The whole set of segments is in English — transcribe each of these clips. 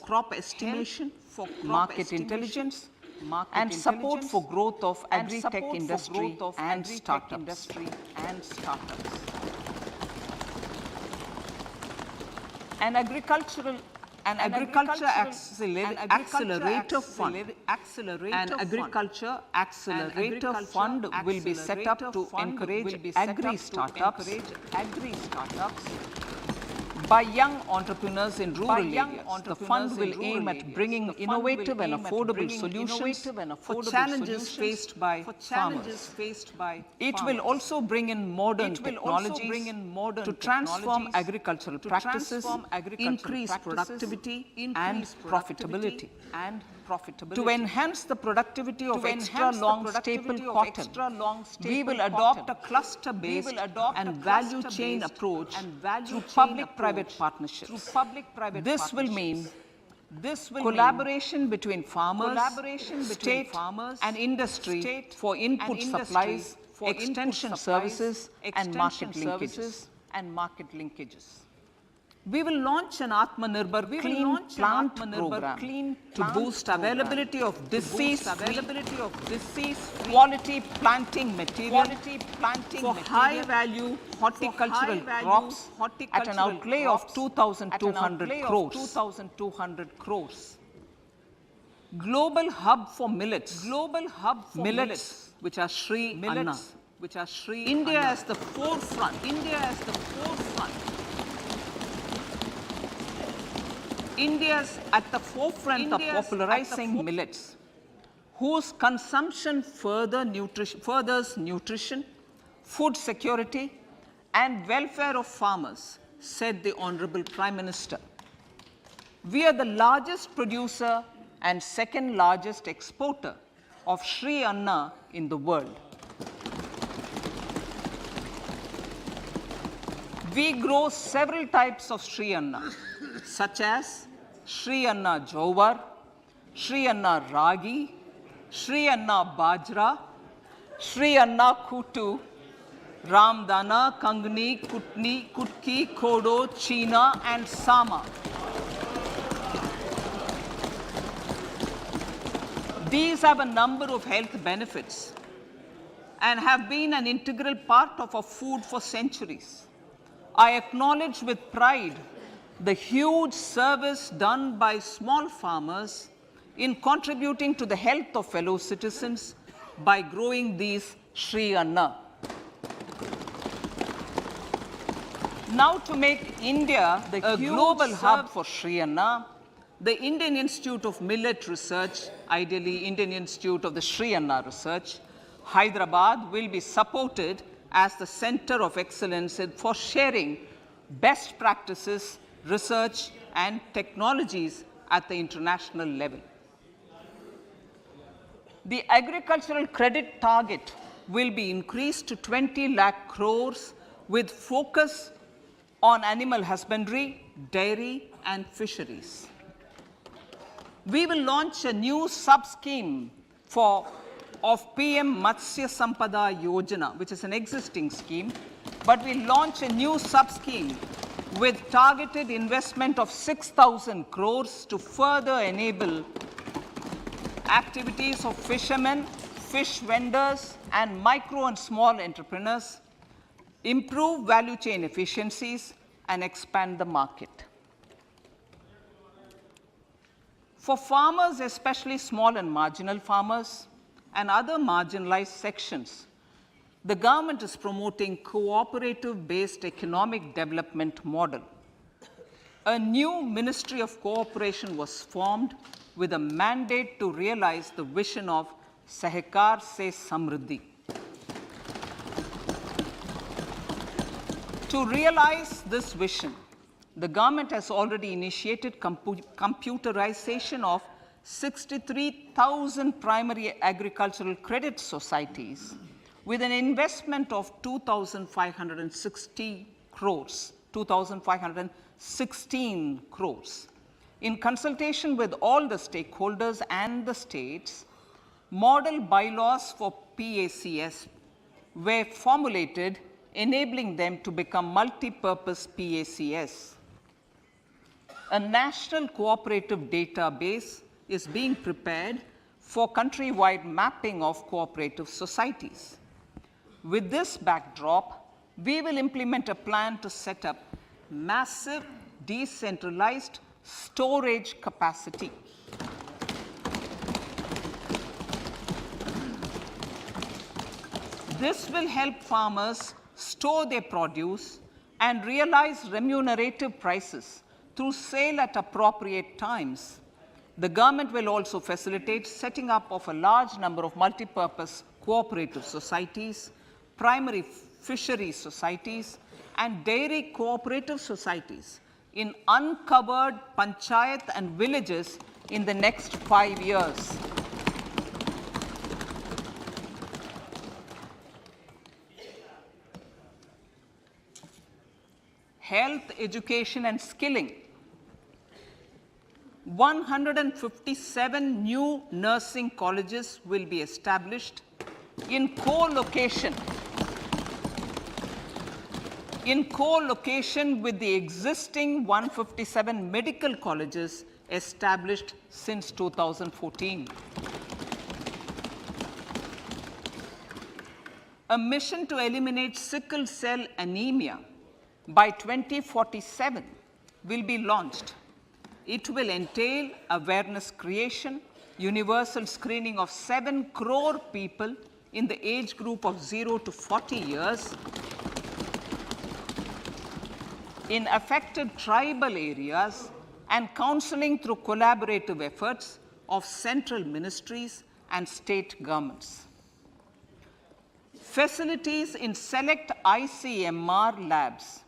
crop estimation, market intelligence, and support for growth of agri-tech industry and startups. An agriculture accelerator fund will be set up to encourage agri-startups by young entrepreneurs in rural areas. The fund will aim at bringing innovative and affordable solutions for challenges faced by farmers. It will also bring in modern technologies to transform agricultural practices, increase productivity and profitability. To enhance the productivity of extra long staple cotton, we will adopt a cluster-based and value chain approach through public-private partnerships. This will mean collaboration between farmers, state and industry for input supplies, extension services and market linkages. We will launch an Atmanirbhar Clean Plant program to boost availability of disease-free, quality planting material for high-value horticultural crops at an outlay of 2,200 crores. Global hub for millets. Millets, which are Shri Anna. India is the forefront. India is at the forefront of popularizing millets, whose consumption furthers nutrition, food security, and welfare of farmers, said the Honorable Prime Minister. We are the largest producer and second largest exporter of Shri Anna in the world. We grow several types of Shri Anna, such as Shri Anna Jowar, Shri Anna Ragi, Shri Anna Bajra, Shri Anna Kutu, Ramdana, Kangni, Kutni, Kutki, Kodo, China, and Sama. These have a number of health benefits and have been an integral part of our food for centuries. I acknowledge with pride the huge service done by small farmers in contributing to the health of fellow citizens by growing these Shri Anna. Now, to make India a global hub for Shri Anna, the Indian Institute of Millet Research, ideally Indian Institute of the Shri Anna Research, Hyderabad, will be supported as the center of excellence for sharing best practices, research and technologies at the international level. The agricultural credit target will be increased to 20 lakh crores with focus on animal husbandry, dairy and fisheries. We will launch a new sub-scheme of PM Matsya Sampada Yojana, which is an existing scheme, but we launch a new sub-scheme with targeted investment of 6,000 crores to further enable activities of fishermen, fish vendors, and micro and small entrepreneurs, improve value chain efficiencies, and expand the market. For farmers, especially small and marginal farmers, and other marginalized sections, the government is promoting cooperative-based economic development model. A new Ministry of Cooperation was formed with a mandate to realize the vision of Sahkar Se Samriddhi. To realize this vision, the government has already initiated computerization of 63,000 primary agricultural credit societies with an investment of 2,516 crores. In consultation with all the stakeholders and the states, model bylaws for PACS were formulated, enabling them to become multi-purpose PACS. A national cooperative database is being prepared for countrywide mapping of cooperative societies. With this backdrop, we will implement a plan to set up massive decentralized storage capacity. This will help farmers store their produce and realize remunerative prices through sale at appropriate times. The government will also facilitate setting up of a large number of multi-purpose cooperative societies, primary fisheries societies, and dairy cooperative societies in uncovered panchayat and villages in the next 5 years. Health, education, and skilling. 157 new nursing colleges will be established in co-location with the existing 157 medical colleges established since 2014. A mission to eliminate sickle cell anemia by 2047 will be launched. It will entail awareness creation, universal screening of 7 crore people in the age group of 0 to 40 years in affected tribal areas, and counseling through collaborative efforts of central ministries and state governments. Facilities in select ICMR labs,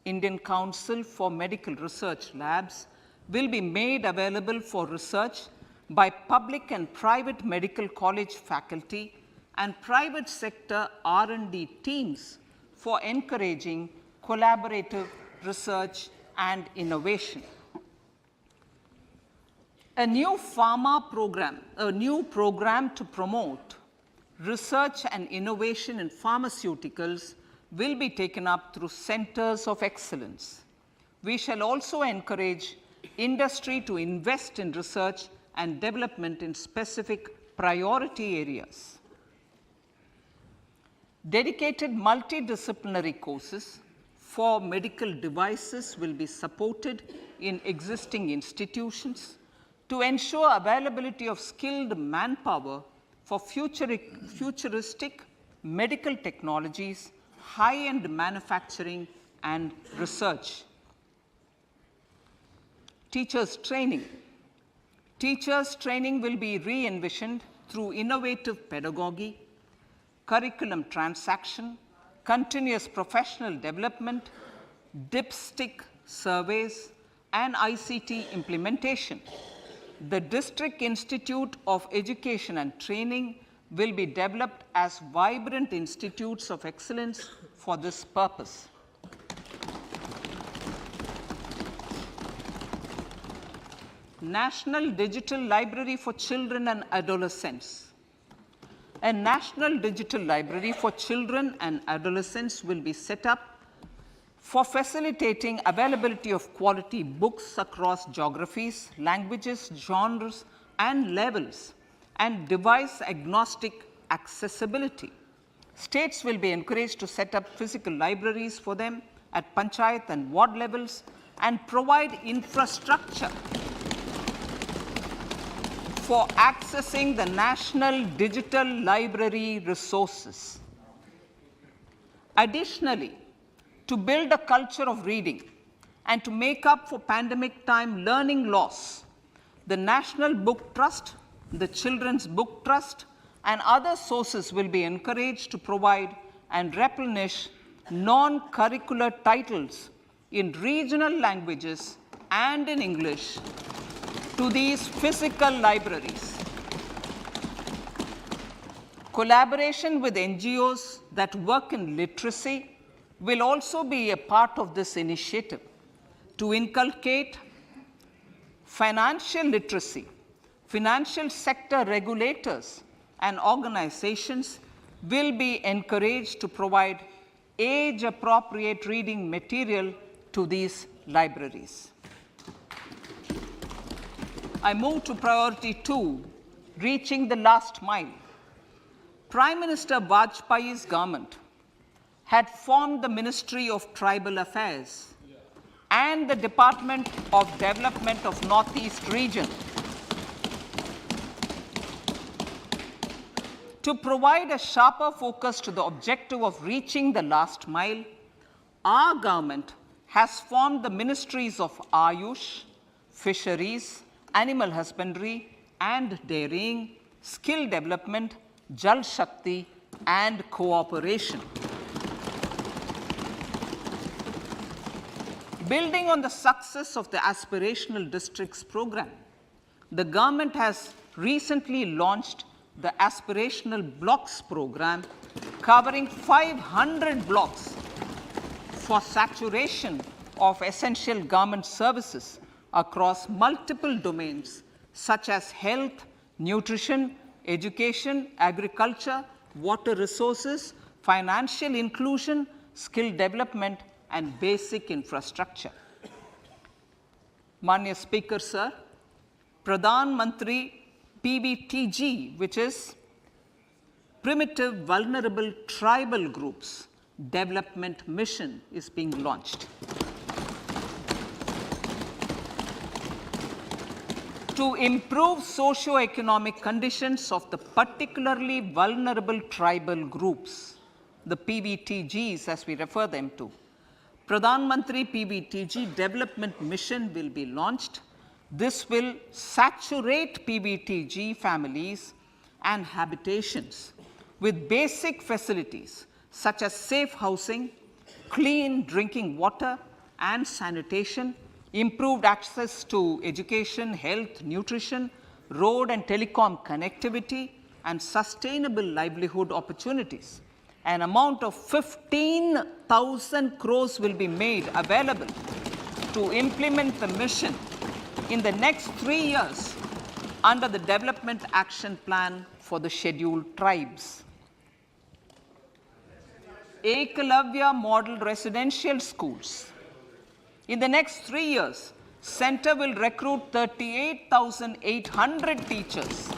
Indian Council for Medical Research Labs, will be made available for research by public and private medical college faculty and private sector R&D teams for encouraging collaborative research and innovation. A new program to promote research and innovation in pharmaceuticals will be taken up through centers of excellence. We shall also encourage industry to invest in research and development in specific priority areas. Dedicated multidisciplinary courses for medical devices will be supported in existing institutions to ensure availability of skilled manpower for futuristic medical technologies, high-end manufacturing, and research. Teachers' training. Teachers' training will be re-envisioned through innovative pedagogy, curriculum transaction, continuous professional development, dipstick surveys, and ICT implementation. The District Institute of Education and Training will be developed as vibrant institutes of excellence for this purpose. National Digital Library for Children and Adolescents. A National Digital Library for Children and Adolescents will be set up for facilitating availability of quality books across geographies, languages, genres, and levels, and device-agnostic accessibility. States will be encouraged to set up physical libraries for them at panchayat and ward levels and provide infrastructure for accessing the national digital library resources. Additionally, to build a culture of reading and to make up for pandemic time learning loss, the National Book Trust, the Children's Book Trust, and other sources will be encouraged to provide and replenish non-curricular titles in regional languages and in English to these physical libraries. Collaboration with NGOs that work in literacy will also be a part of this initiative. To inculcate financial literacy, financial sector regulators and organizations will be encouraged to provide age-appropriate reading material to these libraries. I move to priority 2, reaching the last mile. Prime Minister Vajpayee's government had formed the Ministry of Tribal Affairs and the Department of Development of Northeast Region to provide a sharper focus to the objective of reaching the last mile. Our government has formed the ministries of Ayush, Fisheries, Animal Husbandry and Dairying, Skill Development, Jal Shakti and Cooperation. Building on the success of the Aspirational Districts program, the government has recently launched the Aspirational Blocks program, covering 500 blocks for saturation of essential government services across multiple domains such as health, nutrition, education, agriculture, water resources, financial inclusion, skill development, and basic infrastructure. Manya Speaker, sir, Pradhan Mantri PBTG, which is Primitive Vulnerable Tribal Groups Development Mission, is being launched. To improve socio-economic conditions of the particularly vulnerable tribal groups, the PBTGs as we refer them to, Pradhan Mantri PBTG Development Mission will be launched. This will saturate PBTG families and habitations with basic facilities such as safe housing, clean drinking water and sanitation, improved access to education, health, nutrition, road and telecom connectivity, and sustainable livelihood opportunities. An amount of 15,000 crores will be made available to implement the mission in the next 3 years under the Development Action Plan for the Scheduled Tribes. Ekalavya Model Residential Schools. In the next 3 years, Center will recruit 38,800 teachers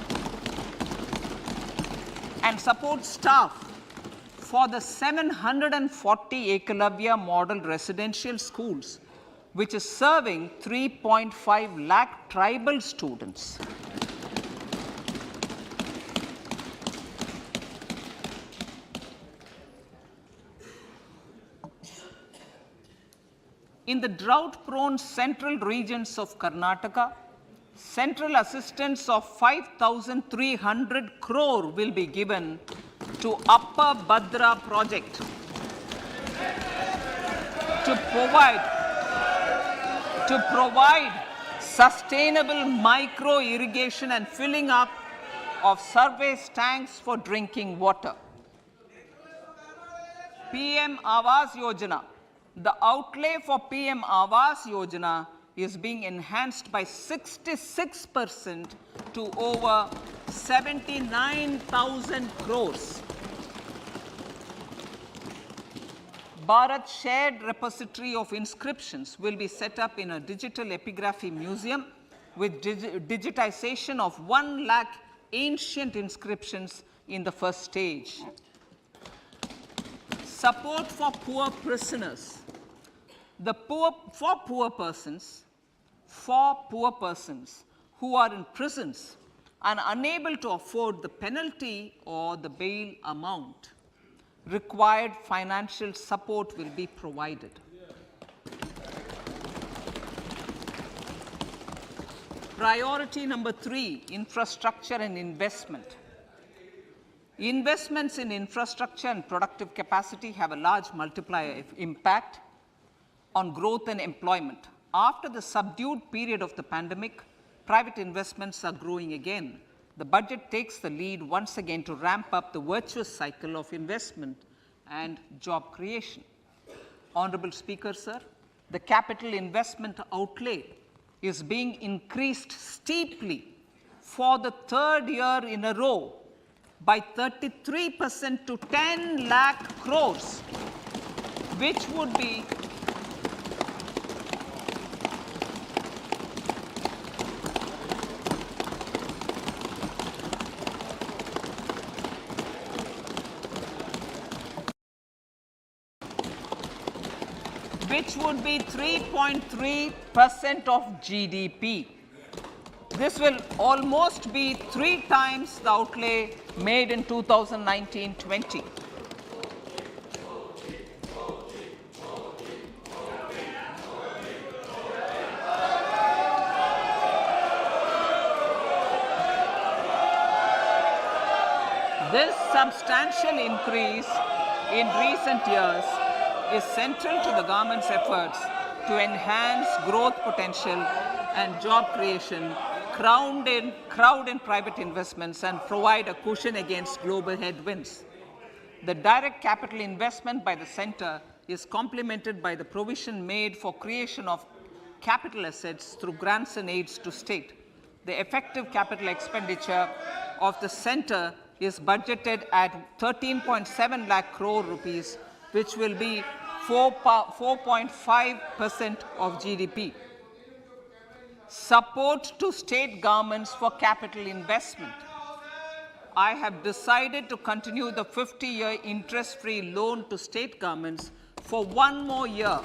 and support staff for the 740 Ekalavya Model Residential Schools, which is serving 3.5 lakh tribal students. In the drought-prone central regions of Karnataka, central assistance of 5,300 crore will be given to Upper Bhadra project to provide sustainable micro irrigation and filling up of surface tanks for drinking water. PM Awas Yojana. The outlay for PM Awas Yojana is being enhanced by 66% to over 79,000 crores. Bharat Shared Repository of Inscriptions will be set up in a digital epigraphy museum with digitization of 1 lakh ancient inscriptions in the first stage. Support for poor prisoners. For poor persons who are in prisons and unable to afford the penalty or the bail amount, required financial support will be provided. Priority number 3, infrastructure and investment. Investments in infrastructure and productive capacity have a large multiplier impact on growth and employment. After the subdued period of the pandemic, private investments are growing again. The budget takes the lead once again to ramp up the virtuous cycle of investment and job creation. Honorable Speaker, sir, the capital investment outlay is being increased steeply for the 3rd year in a row by 33% to 10 lakh crores, which would be which would be 3.3% of GDP. This will almost be 3 times the outlay made in 2019-20. This substantial increase in recent years is central to the government's efforts to enhance growth potential and job creation, crowd in private investments, and provide a cushion against global headwinds. The direct capital investment by the center is complemented by the provision made for creation of capital assets through grants and aids to state. The effective capital expenditure of the center is budgeted at 13.7 lakh crore rupees, which will be 4.5% of GDP. Support to state governments for capital investment. I have decided to continue the 50-year interest-free loan to state governments for 1 more year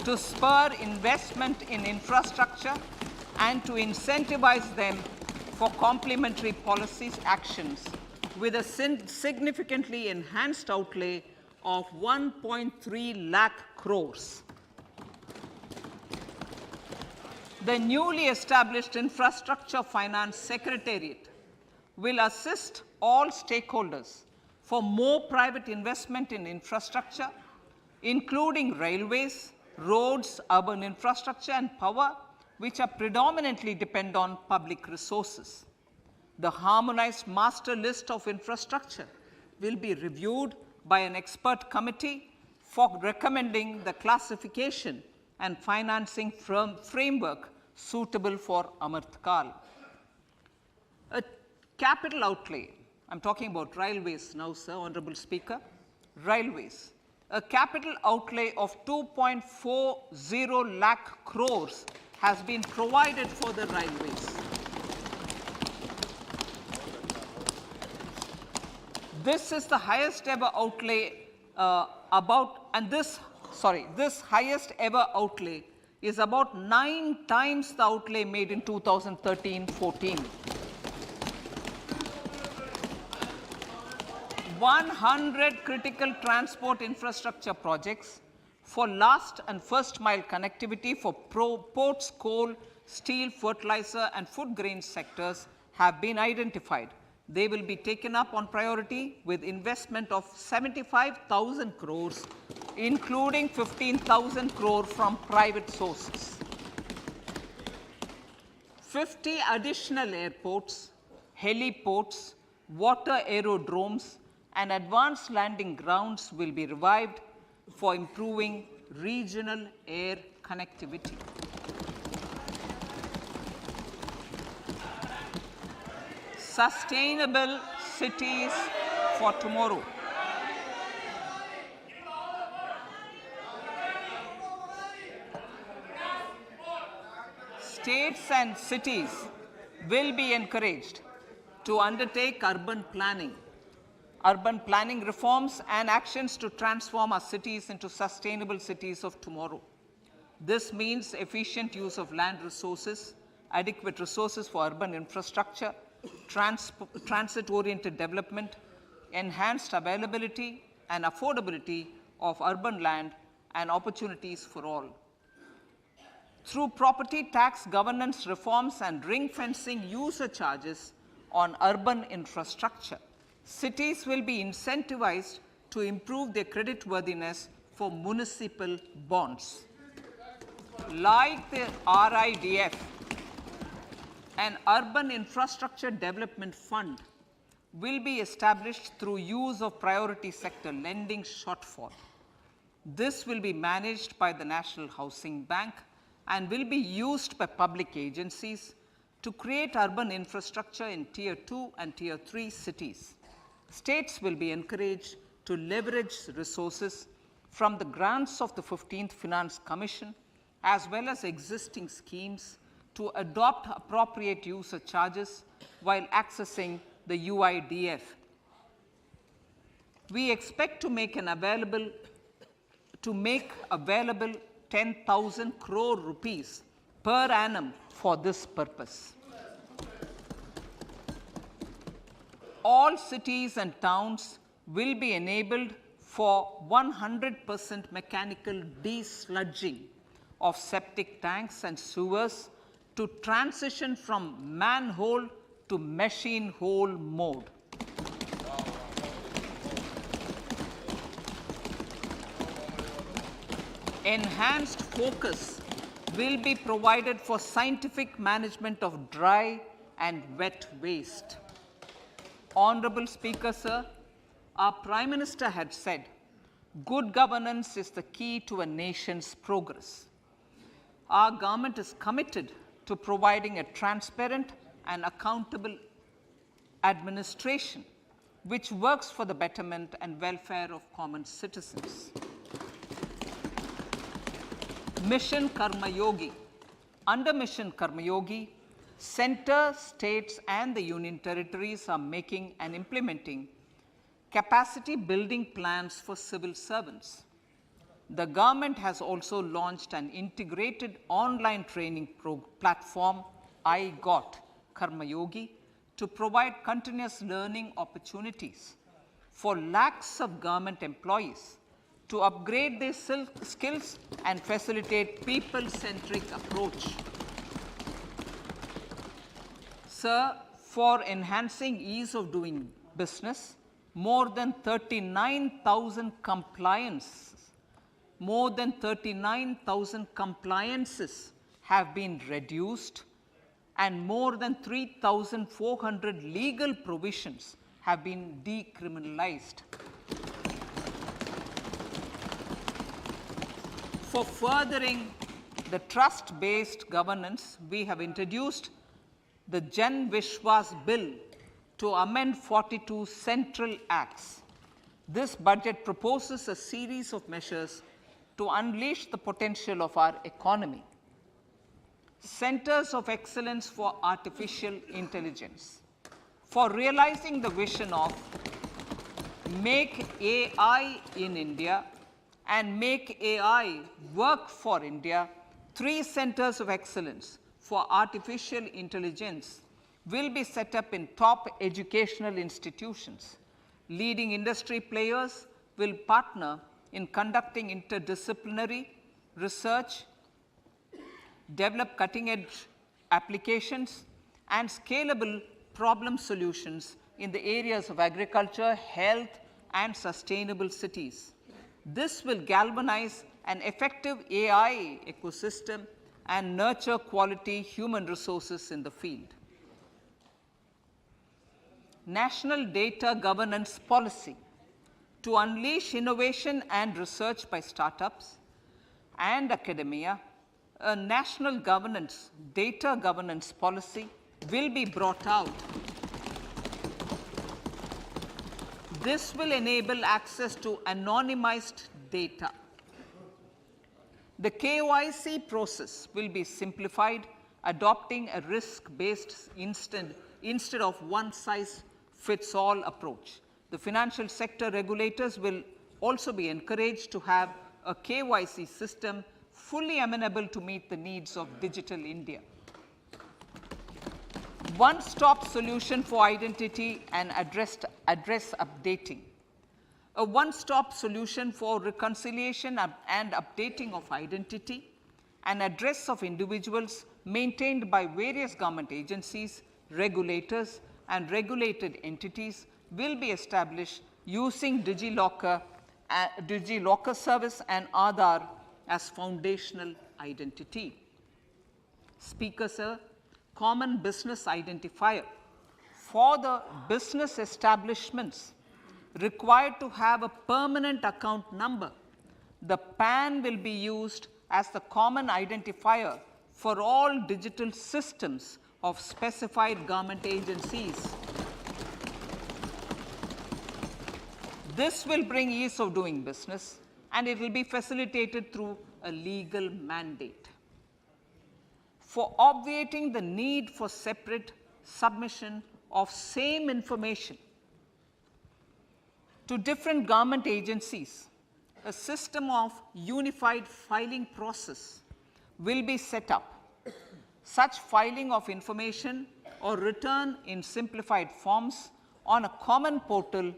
to spur investment in infrastructure and to incentivize them for complementary policy actions with a significantly enhanced outlay of 1.3 lakh crores. The newly established Infrastructure Finance Secretariat will assist all stakeholders for more private investment in infrastructure, including railways, roads, urban infrastructure, and power, which are predominantly depend on public resources. The harmonized master list of infrastructure will be reviewed by an expert committee for recommending the classification and financing framework suitable for Amrit Kal. A capital outlay, I'm talking about railways now, sir, Honorable Speaker, railways. A capital outlay of 2.40 lakh crores has been provided for the railways. This is the highest ever outlay this highest ever outlay is about 9 times the outlay made in 2013-14. 100 critical transport infrastructure projects for last and first mile connectivity for ports, coal, steel, fertilizer, and food grain sectors have been identified. They will be taken up on priority with investment of 75,000 crores, including 15,000 crore from private sources. 50 additional airports, heliports, water aerodromes, and advanced landing grounds will be revived for improving regional air connectivity. Sustainable cities for tomorrow. States and cities will be encouraged to undertake urban planning reforms and actions to transform our cities into sustainable cities of tomorrow. This means efficient use of land resources, adequate resources for urban infrastructure, transit-oriented development, enhanced availability and affordability of urban land, and opportunities for all. Through property tax governance reforms and ring-fencing user charges on urban infrastructure, cities will be incentivized to improve their creditworthiness for municipal bonds. Like the RIDF, an urban infrastructure development fund will be established through use of priority sector lending shortfall. This will be managed by the National Housing Bank and will be used by public agencies to create urban infrastructure in Tier 2 and Tier 3 cities. States will be encouraged to leverage resources from the grants of the 15th Finance Commission as well as existing schemes to adopt appropriate user charges while accessing the UIDF. We expect to make an available to make available 10,000 crore rupees per annum for this purpose. All cities and towns will be enabled for 100% mechanical desludging of septic tanks and sewers to transition from manhole to machine hole mode. Enhanced focus will be provided for scientific management of dry and wet waste. Honorable Speaker, sir, our Prime Minister had said, good governance is the key to a nation's progress. Our government is committed to providing a transparent and accountable administration which works for the betterment and welfare of common citizens. Mission Karma Yogi. Under Mission Karma Yogi, center, states and the union territories are making and implementing capacity building plans for civil servants. The government has also launched an integrated online training platform, I Got Karma Yogi, to provide continuous learning opportunities for lakhs of government employees to upgrade their skills and facilitate people-centric approach. Sir, for enhancing ease of doing business, more than 39,000 compliances have been reduced and more than 3,400 legal provisions have been decriminalized. For furthering the trust-based governance, we have introduced the Jan Vishwas Bill to amend 42 central acts. This budget proposes a series of measures to unleash the potential of our economy. Centers of Excellence for Artificial Intelligence. For realizing the vision of Make AI in India and Make AI Work for India, 3 centers of excellence for artificial intelligence will be set up in top educational institutions. Leading industry players will partner in conducting interdisciplinary research, develop cutting-edge applications, and scalable problem solutions in the areas of agriculture, health, and sustainable cities. This will galvanize an effective AI ecosystem and nurture quality human resources in the field. National Data Governance Policy. To unleash innovation and research by startups and academia, a national data governance policy will be brought out. This will enable access to anonymized data. The KYC process will be simplified, adopting a risk-based instead of one-size-fits-all approach. The financial sector regulators will also be encouraged to have a KYC system fully amenable to meet the needs of digital India. One-stop solution for identity and address updating. A one-stop solution for reconciliation and updating of identity and address of individuals maintained by various government agencies, regulators, and regulated entities will be established using DigiLocker service and Aadhaar as foundational identity. Speaker, sir, common business identifier. For the business establishments required to have a permanent account number, the PAN will be used as the common identifier for all digital systems of specified government agencies. This will bring ease of doing business, and it will be facilitated through a legal mandate. For obviating the need for separate submission of same information to different government agencies, a system of unified filing process will be set up. Such filing of information or return in simplified forms on a common portal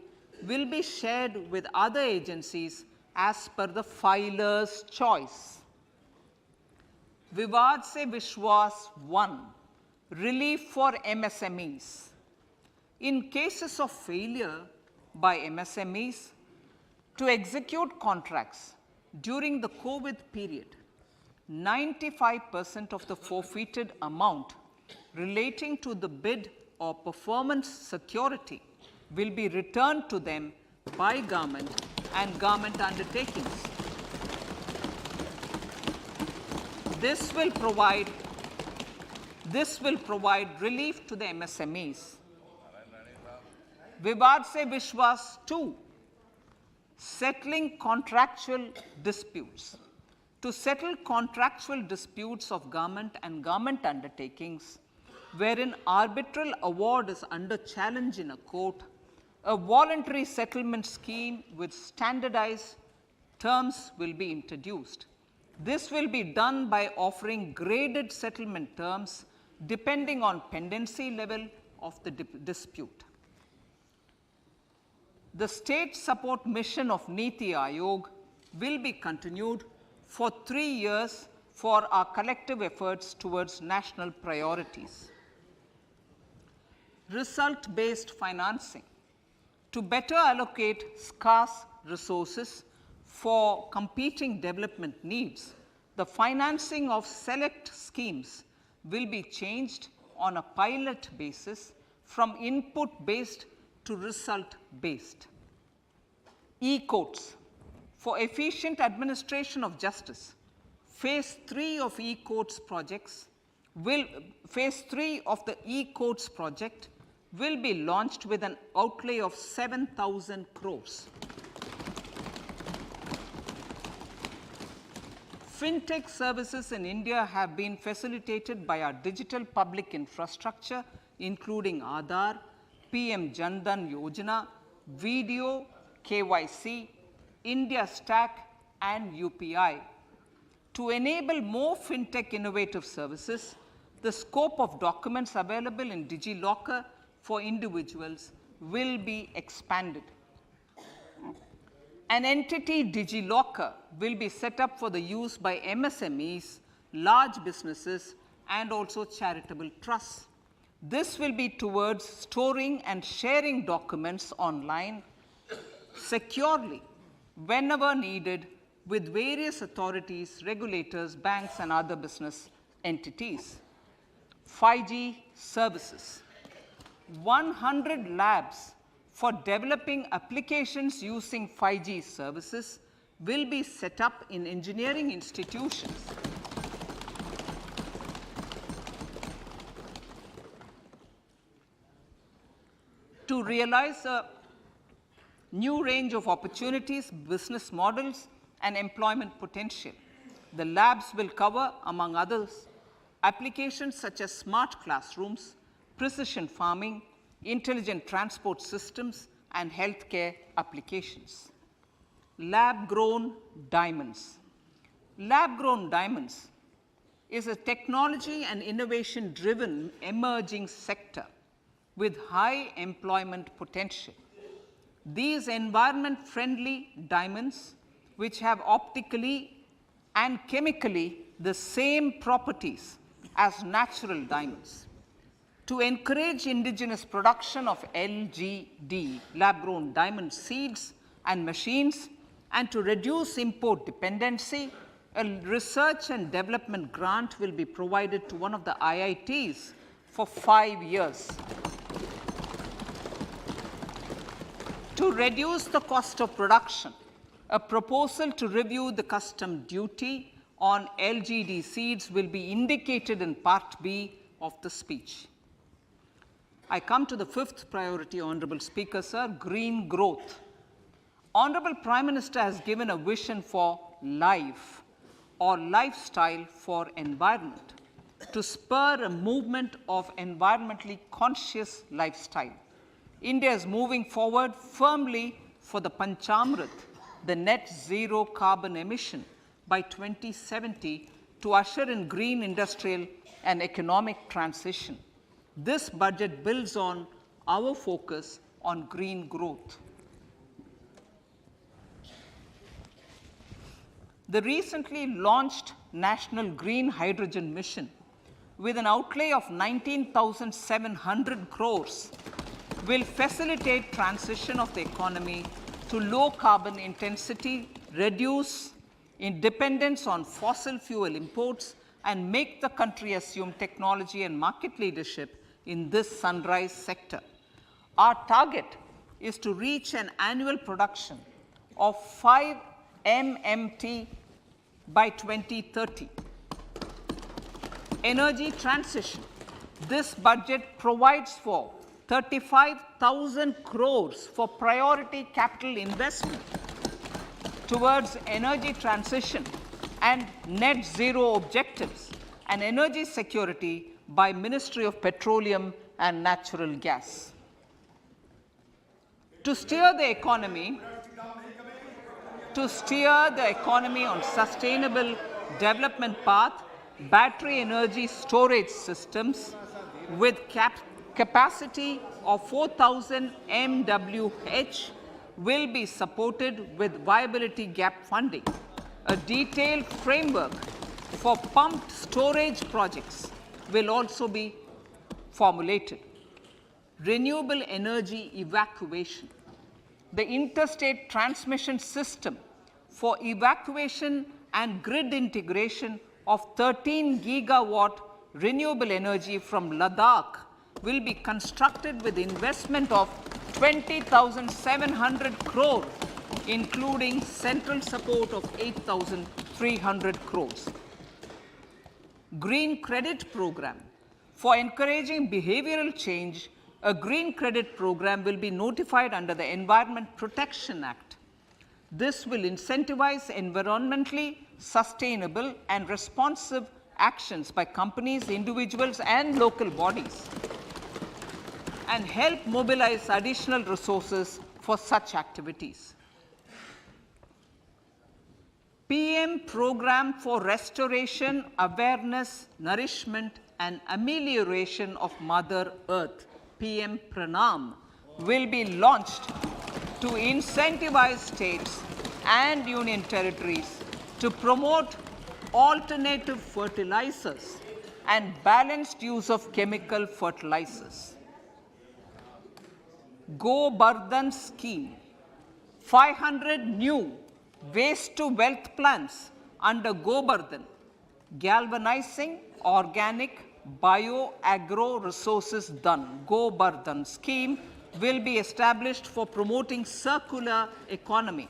will be shared with other agencies as per the filer's choice. Vivad se Vishwas 1, relief for MSMEs. In cases of failure by MSMEs to execute contracts during the COVID period, 95% of the forfeited amount relating to the bid or performance security will be returned to them by government and government undertakings. This will provide relief to the MSMEs. Vivad se Vishwas 2, settling contractual disputes. To settle contractual disputes of government and government undertakings, wherein arbitral award is under challenge in a court, a voluntary settlement scheme with standardized terms will be introduced. This will be done by offering graded settlement terms depending on pendency level of the dispute. The state support mission of Niti Aayog will be continued for 3 years for our collective efforts towards national priorities. Result-based financing. To better allocate scarce resources for competing development needs, the financing of select schemes will be changed on a pilot basis from input-based to result-based. E-courts. For efficient administration of justice, phase 3 of e-courts projects phase 3 of the e-courts project will be launched with an outlay of 7,000 crores. Fintech services in India have been facilitated by our digital public infrastructure, including Aadhaar, PM Jan Dhan Yojana, Video, KYC, India Stack, and UPI. To enable more fintech innovative services, the scope of documents available in DigiLocker for individuals will be expanded. An entity DigiLocker will be set up for the use by MSMEs, large businesses, and also charitable trusts. This will be towards storing and sharing documents online securely whenever needed with various authorities, regulators, banks, and other business entities. 5G services. 100 labs for developing applications using 5G services will be set up in engineering institutions. To realize a new range of opportunities, business models, and employment potential. The labs will cover, among others, applications such as smart classrooms, precision farming, intelligent transport systems, and healthcare applications. Lab-grown diamonds. Lab-grown diamonds is a technology and innovation-driven emerging sector with high employment potential. These environment-friendly diamonds, which have optically and chemically the same properties as natural diamonds. To encourage indigenous production of LGD, lab-grown diamond seeds and machines, and to reduce import dependency, a research and development grant will be provided to one of the IITs for 5 years. To reduce the cost of production, a proposal to review the custom duty on LGD seeds will be indicated in Part B of the speech. I come to the fifth priority, Honorable Speaker, sir, green growth. Honorable Prime Minister has given a vision for life or lifestyle for environment to spur a movement of environmentally conscious lifestyle. India is moving forward firmly for the Panchamrit, the net zero carbon emission by 2070 to usher in green industrial and economic transition. This budget builds on our focus on green growth. The recently launched National Green Hydrogen Mission, with an outlay of 19,700 crores, will facilitate transition of the economy to low carbon intensity, reduce dependence on fossil fuel imports, and make the country assume technology and market leadership in this sunrise sector. Our target is to reach an annual production of 5 MMT by 2030. Energy transition. This budget provides for 35,000 crores for priority capital investment towards energy transition and net zero objectives and energy security by Ministry of Petroleum and Natural Gas. To steer the economy on sustainable development path, battery energy storage systems with capacity of 4,000 MWH will be supported with viability gap funding. A detailed framework for pumped storage projects will also be formulated. Renewable energy evacuation. The interstate transmission system for evacuation and grid integration of 13 gigawatt renewable energy from Ladakh will be constructed with investment of 20,700 crore, including central support of 8,300 crores. Green credit program. For encouraging behavioral change, a green credit program will be notified under the Environment Protection Act. This will incentivize environmentally sustainable and responsive actions by companies, individuals, and local bodies, and help mobilize additional resources for such activities. PM Program for Restoration, Awareness, Nourishment, and Amelioration of Mother Earth, PM Pranam, will be launched to incentivize states and union territories to promote alternative fertilizers and balanced use of chemical fertilizers. Go Bardhan scheme. 500 new waste to wealth plants under Go Bardhan, galvanizing organic bio-agro resources done. Go Bardhan scheme will be established for promoting circular economy.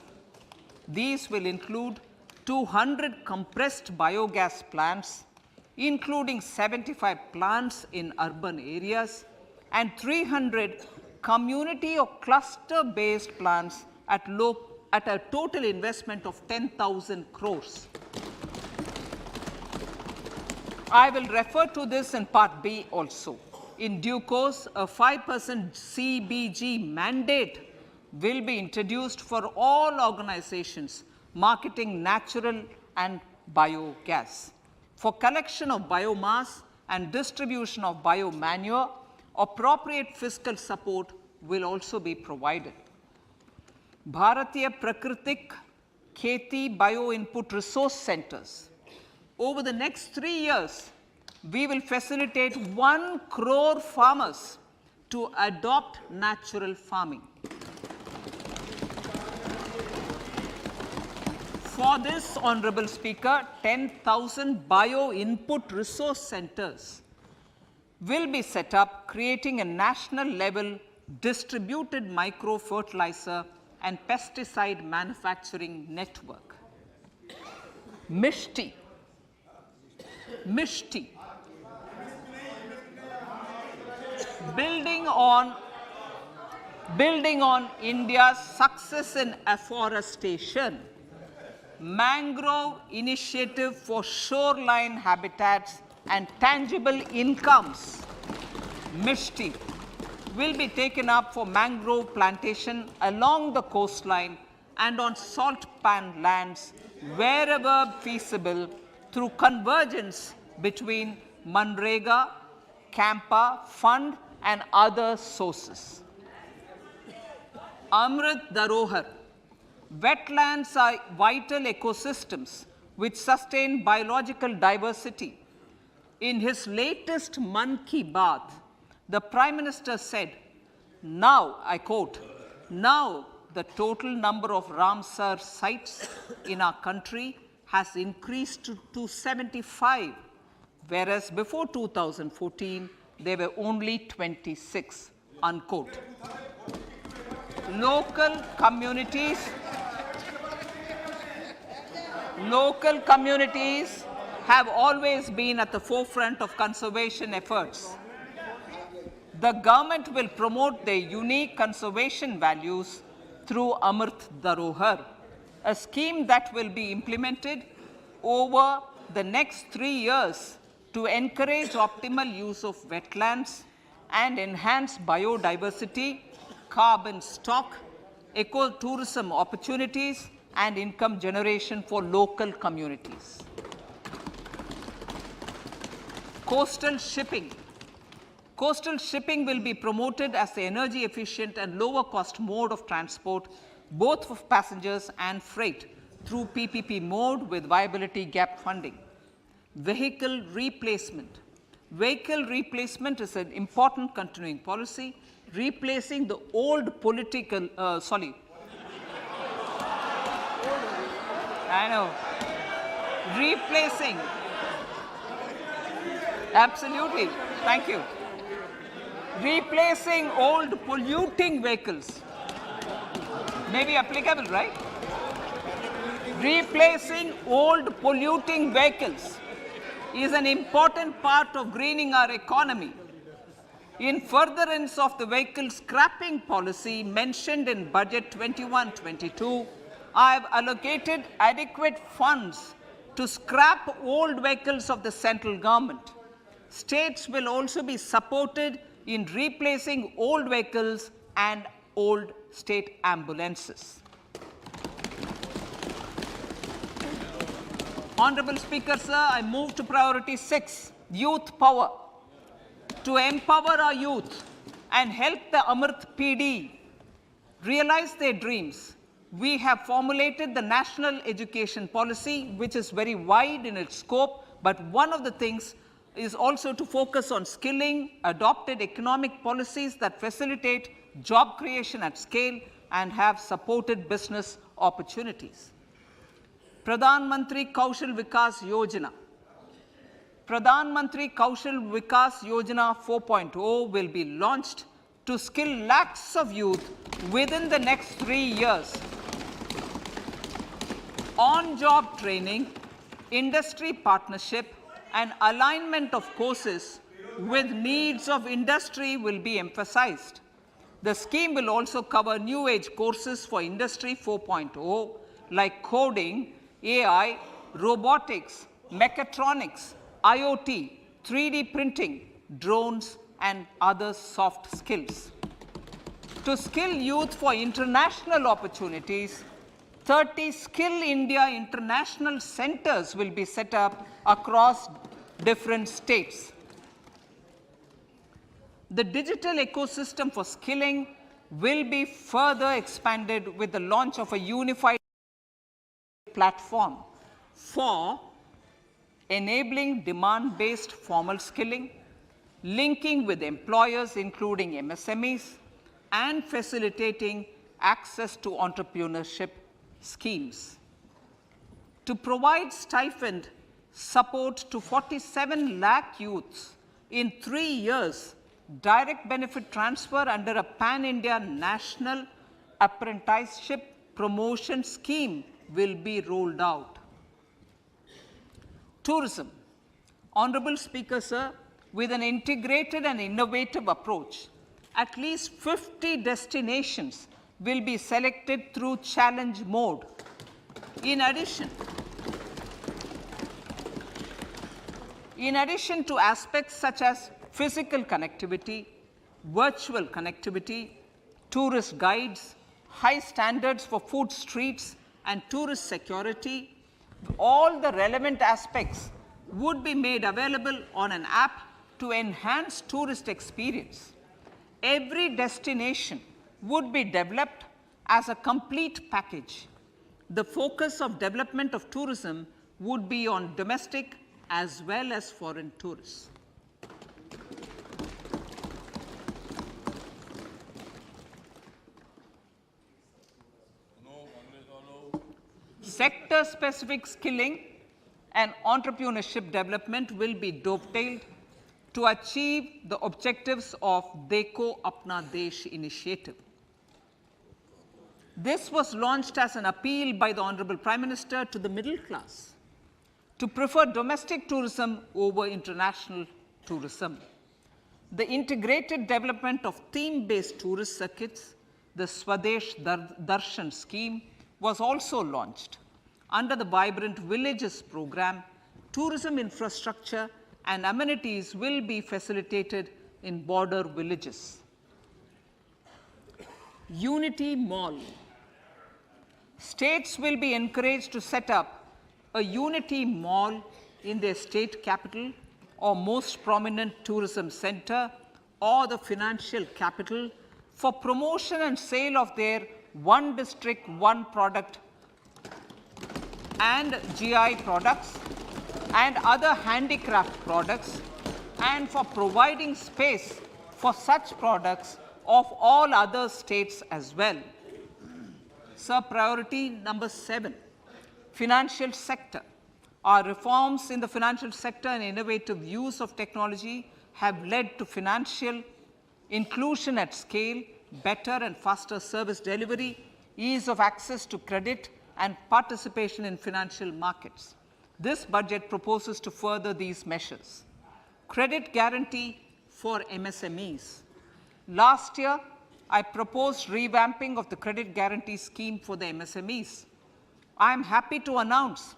These will include 200 compressed biogas plants, including 75 plants in urban areas, and 300 community or cluster-based plants at a total investment of 10,000 crores. I will refer to this in Part B also. In due course, a 5% CBG mandate will be introduced for all organizations marketing natural and biogas. For collection of biomass and distribution of biomanure, appropriate fiscal support will also be provided. Bharatiya Prakritik Kheti Bio Input Resource Centers. Over the next 3 years, we will facilitate 1 crore farmers to adopt natural farming. For this, Honorable Speaker, 10,000 bio input resource centers will be set up, creating a national level distributed micro fertilizer and pesticide manufacturing network. Mishti. Building on India's success in afforestation, mangrove initiative for shoreline habitats and tangible incomes, Mishti, will be taken up for mangrove plantation along the coastline and on salt pan lands wherever feasible through convergence between Manrega, Campa, Fund and other sources. Amrit Dharohar. Wetlands are vital ecosystems which sustain biological diversity. In his latest Mann Ki Baat, the Prime Minister said, now, I quote, now the total number of Ramsar sites in our country has increased to 75, whereas before 2014, there were only 26, unquote. Local communities have always been at the forefront of conservation efforts. The government will promote their unique conservation values through Amrit Dharohar, a scheme that will be implemented over the next 3 years to encourage optimal use of wetlands and enhance biodiversity, carbon stock, ecotourism opportunities, and income generation for local communities. Coastal shipping. Coastal shipping will be promoted as the energy efficient and lower cost mode of transport, both for passengers and freight, through PPP mode with viability gap funding. Vehicle replacement. Vehicle replacement is an important continuing policy, replacing the old political, replacing, absolutely, thank you. Replacing old polluting vehicles. May be applicable, right? Replacing old polluting vehicles is an important part of greening our economy. In furtherance of the vehicle scrapping policy mentioned in Budget 21-22, I have allocated adequate funds to scrap old vehicles of the central government. States will also be supported in replacing old vehicles and old state ambulances. Honorable Speaker, sir, I move to priority 6, youth power. To empower our youth and help the Amrit PD realize their dreams, we have formulated the National Education Policy, which is very wide in its scope, but one of the things is also to focus on skilling, adopted economic policies that facilitate job creation at scale and have supported business opportunities. Pradhan Mantri Kaushal Vikas Yojana. Pradhan Mantri Kaushal Vikas Yojana 4.0 will be launched to skill lakhs of youth within the next 3 years. On-job training, industry partnership, and alignment of courses with needs of industry will be emphasized. The scheme will also cover new age courses for Industry 4.0 like coding, AI, robotics, mechatronics, IoT, 3D printing, drones, and other soft skills. To skill youth for international opportunities, 30 Skill India International Centers will be set up across different states. The digital ecosystem for skilling will be further expanded with the launch of a unified platform for enabling demand-based formal skilling, linking with employers including MSMEs, and facilitating access to entrepreneurship schemes. To provide stipend support to 47 lakh youths in 3 years, direct benefit transfer under a pan-India national apprenticeship promotion scheme will be rolled out. Tourism. Honorable Speaker, sir, with an integrated and innovative approach, at least 50 destinations will be selected through challenge mode. In addition to aspects such as physical connectivity, virtual connectivity, tourist guides, high standards for food streets and tourist security. All the relevant aspects would be made available on an app to enhance tourist experience. Every destination would be developed as a complete package. The focus of development of tourism would be on domestic as well as foreign tourists. Sector-specific skilling and entrepreneurship development will be dovetailed to achieve the objectives of Dekho Apna Desh initiative. This was launched as an appeal by the Honorable Prime Minister to the middle class to prefer domestic tourism over international tourism. The integrated development of theme-based tourist circuits, the Swadesh Darshan scheme, was also launched. Under the Vibrant Villages program, tourism infrastructure and amenities will be facilitated in border villages. Unity Mall. States will be encouraged to set up a Unity Mall in their state capital or most prominent tourism center or the financial capital for promotion and sale of their one district, one product and GI products and other handicraft products, and for providing space for such products of all other states as well. Sir, priority number 7, financial sector. Our reforms in the financial sector and innovative use of technology have led to financial inclusion at scale, better and faster service delivery, ease of access to credit, and participation in financial markets. This budget proposes to further these measures. Credit guarantee for MSMEs. Last year, I proposed revamping of the credit guarantee scheme for the MSMEs. I am happy to announce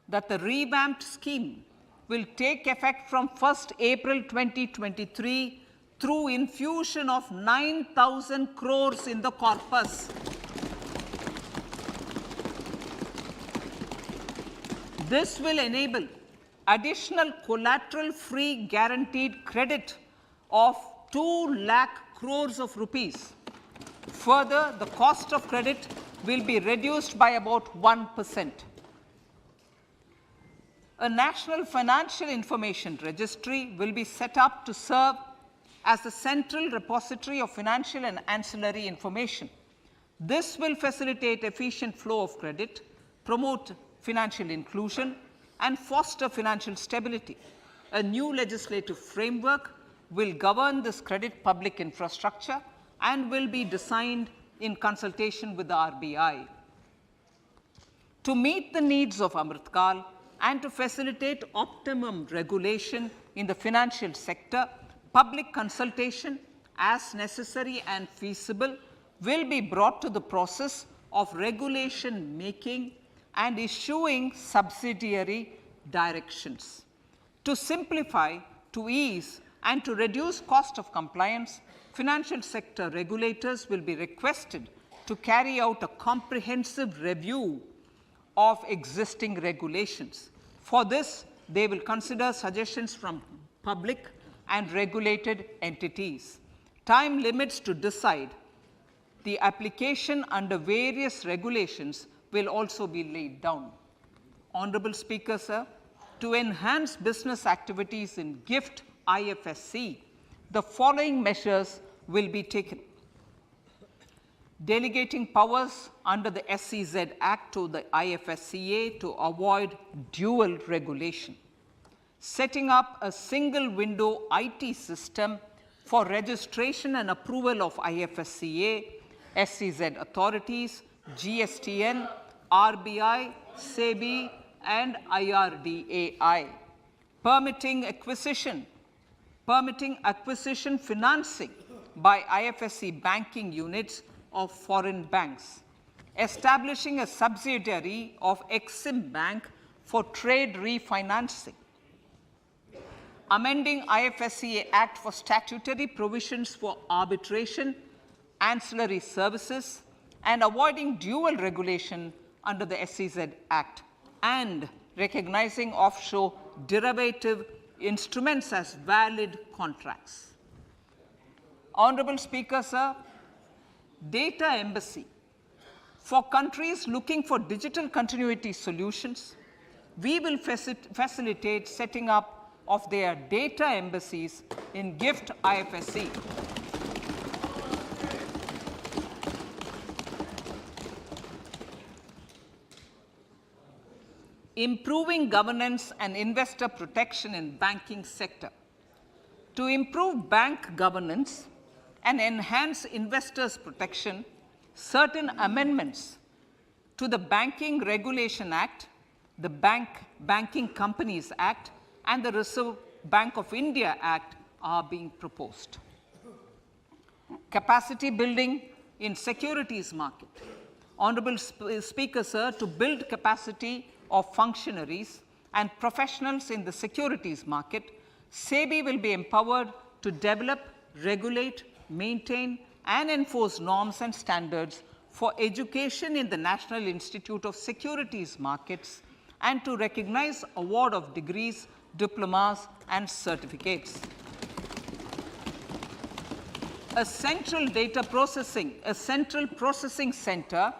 that the revamped scheme will take effect from 1st April 2023 through infusion of 9,000 crores in the corpus. This will enable additional collateral-free guaranteed credit of 2 lakh crores of rupees. Further, the cost of credit will be reduced by about 1%. A national financial information registry will be set up to serve as the central repository of financial and ancillary information. This will facilitate efficient flow of credit, promote financial inclusion, and foster financial stability. A new legislative framework will govern this credit public infrastructure and will be designed in consultation with the RBI. To meet the needs of Amritkal and to facilitate optimum regulation in the financial sector, public consultation, as necessary and feasible, will be brought to the process of regulation making and issuing subsidiary directions. To simplify, to ease, and to reduce cost of compliance, financial sector regulators will be requested to carry out a comprehensive review of existing regulations. For this, they will consider suggestions from public and regulated entities. Time limits to decide the application under various regulations will also be laid down. Honorable Speaker, sir, to enhance business activities in GIFT IFSC, the following measures will be taken. Delegating powers under the SEZ Act to the IFSCA to avoid dual regulation. Setting up a single window IT system for registration and approval of IFSCA, SEZ authorities, GSTN, RBI, SEBI, and IRDAI. Permitting acquisition financing by IFSC banking units of foreign banks. Establishing a subsidiary of Exim Bank for trade refinancing. Amending IFSCA Act for statutory provisions for arbitration ancillary services, and avoiding dual regulation under the SEZ Act, and recognizing offshore derivative instruments as valid contracts. Honorable Speaker, sir, data embassy. For countries looking for digital continuity solutions, we will facilitate setting up of their data embassies in GIFT IFSC. Improving governance and investor protection in banking sector. To improve bank governance and enhance investors' protection, certain amendments to the Banking Regulation Act, the Banking Companies Act, and the Reserve Bank of India Act are being proposed. Capacity building in securities market. Honorable Speaker, sir, to build capacity of functionaries and professionals in the securities market, SEBI will be empowered to develop, regulate, maintain, and enforce norms and standards for education in the National Institute of Securities Markets and to recognize award of degrees, diplomas, and certificates. A central processing center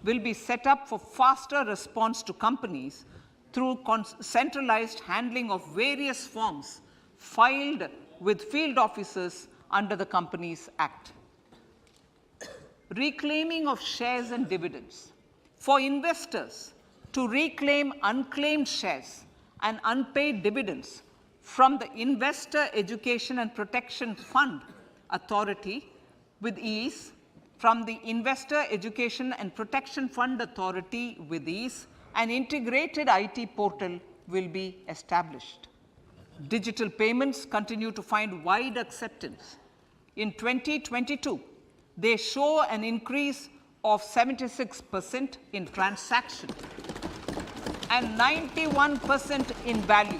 will be set up for faster response to companies through centralized handling of various forms filed with field officers under the Companies Act. Reclaiming of shares and dividends. For investors to reclaim unclaimed shares and unpaid dividends from the Investor Education and Protection Fund Authority with ease, from the Investor Education and Protection Fund Authority with ease, an integrated IT portal will be established. Digital payments continue to find wide acceptance. In 2022, they show an increase of 76% in transaction and 91% in value.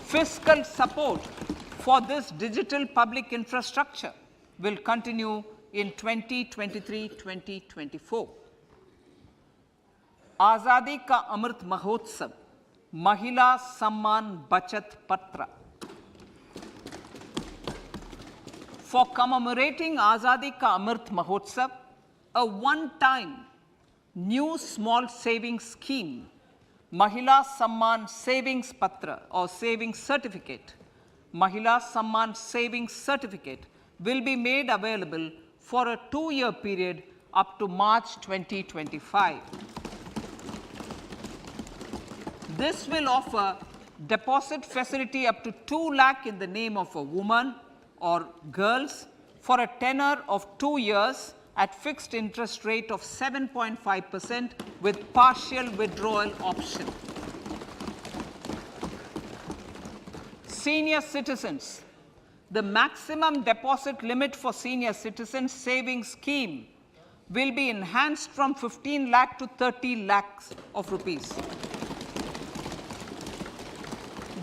Fiscal support for this digital public infrastructure will continue in 2023-2024. Azadi Ka Amrit Mahotsav, Mahila Samman Bachat Patra. For commemorating Azadi Ka Amrit Mahotsav, a one-time new small savings scheme, Mahila Samman Savings Patra or Savings Certificate, Mahila Samman Savings Certificate will be made available for a 2-year period up to March 2025. This will offer deposit facility up to 2 lakh in the name of a woman or girls for a tenure of 2 years at fixed interest rate of 7.5% with partial withdrawal option. Senior citizens. The maximum deposit limit for senior citizens savings scheme will be enhanced from 15 lakh to 30 lakhs of rupees.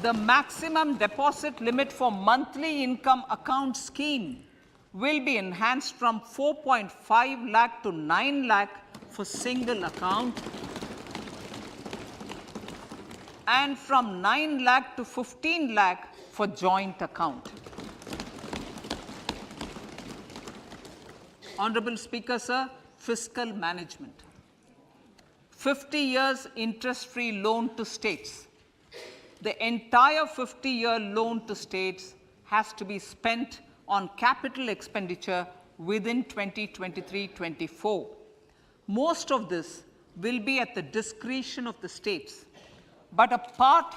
The maximum deposit limit for monthly income account scheme will be enhanced from 4.5 lakh to 9 lakh for single account and from 9 lakh to 15 lakh for joint account. Honorable Speaker, sir, fiscal management. 50 years interest-free loan to states. The entire 50-year loan to states has to be spent on capital expenditure within 2023-24. Most of this will be at the discretion of the states, but a part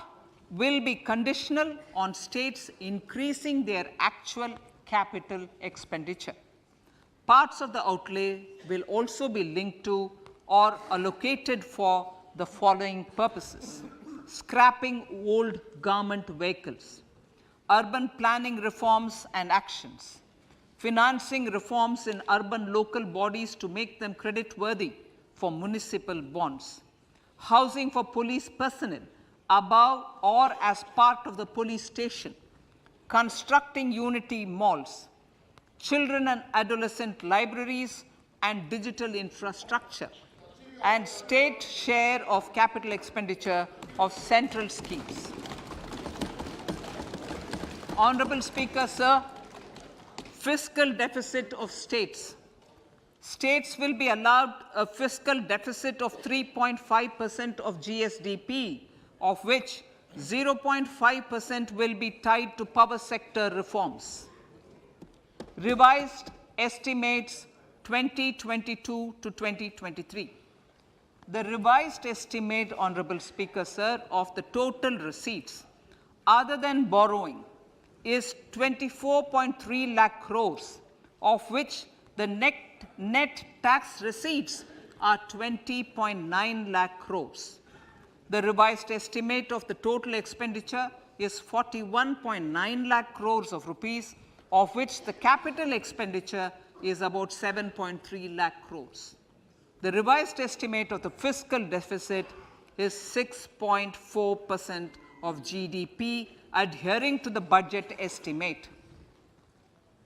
will be conditional on states increasing their actual capital expenditure. Parts of the outlay will also be linked to or allocated for the following purposes: scrapping old government vehicles, urban planning reforms and actions, financing reforms in urban local bodies to make them credit-worthy for municipal bonds, housing for police personnel above or as part of the police station, constructing unity malls, children and adolescent libraries and digital infrastructure, and state share of capital expenditure of central schemes. Honorable Speaker, sir, fiscal deficit of states. States will be allowed a fiscal deficit of 3.5% of GSDP, of which 0.5% will be tied to power sector reforms. Revised estimates 2022 to 2023. The revised estimate, Honorable Speaker, sir, of the total receipts other than borrowing is 24.3 lakh crores, of which the net tax receipts are 20.9 lakh crores. The revised estimate of the total expenditure is 41.9 lakh crores of rupees, of which the capital expenditure is about 7.3 lakh crores. The revised estimate of the fiscal deficit is 6.4% of GDP, adhering to the budget estimate.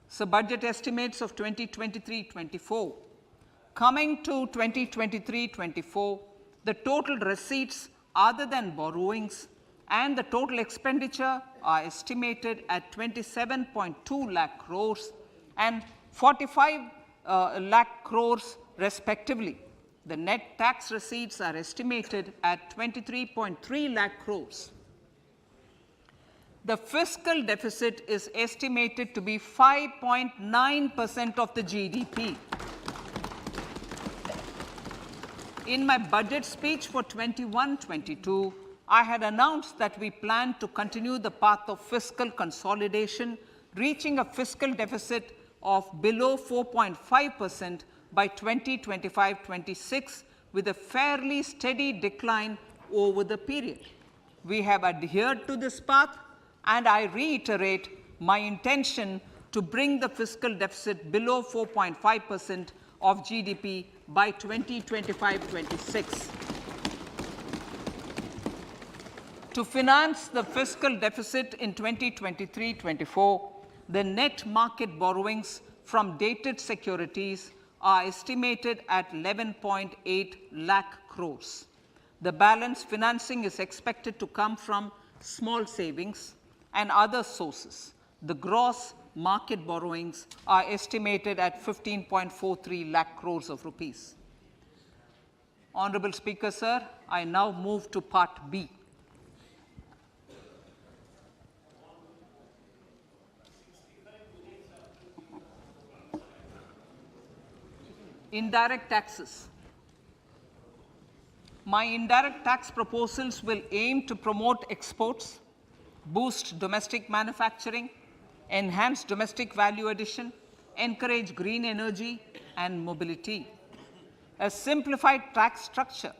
So, budget estimates of 2023-24. Coming to 2023-24, the total receipts other than borrowings and the total expenditure are estimated at 27.2 lakh crores and 45 lakh crores respectively. The net tax receipts are estimated at 23.3 lakh crores. The fiscal deficit is estimated to be 5.9% of the GDP. In my budget speech for 21-22, I had announced that we plan to continue the path of fiscal consolidation, reaching a fiscal deficit of below 4.5% by 2025-26, with a fairly steady decline over the period. We have adhered to this path, and I reiterate my intention to bring the fiscal deficit below 4.5% of GDP by 2025-26. To finance the fiscal deficit in 2023-24, the net market borrowings from dated securities are estimated at 11.8 lakh crores. The balance financing is expected to come from small savings and other sources. The gross market borrowings are estimated at 15.43 lakh crores of rupees. Honorable Speaker, sir, I now move to Part B. Indirect taxes. My indirect tax proposals will aim to promote exports, boost domestic manufacturing, enhance domestic value addition, encourage green energy and mobility. A simplified tax structure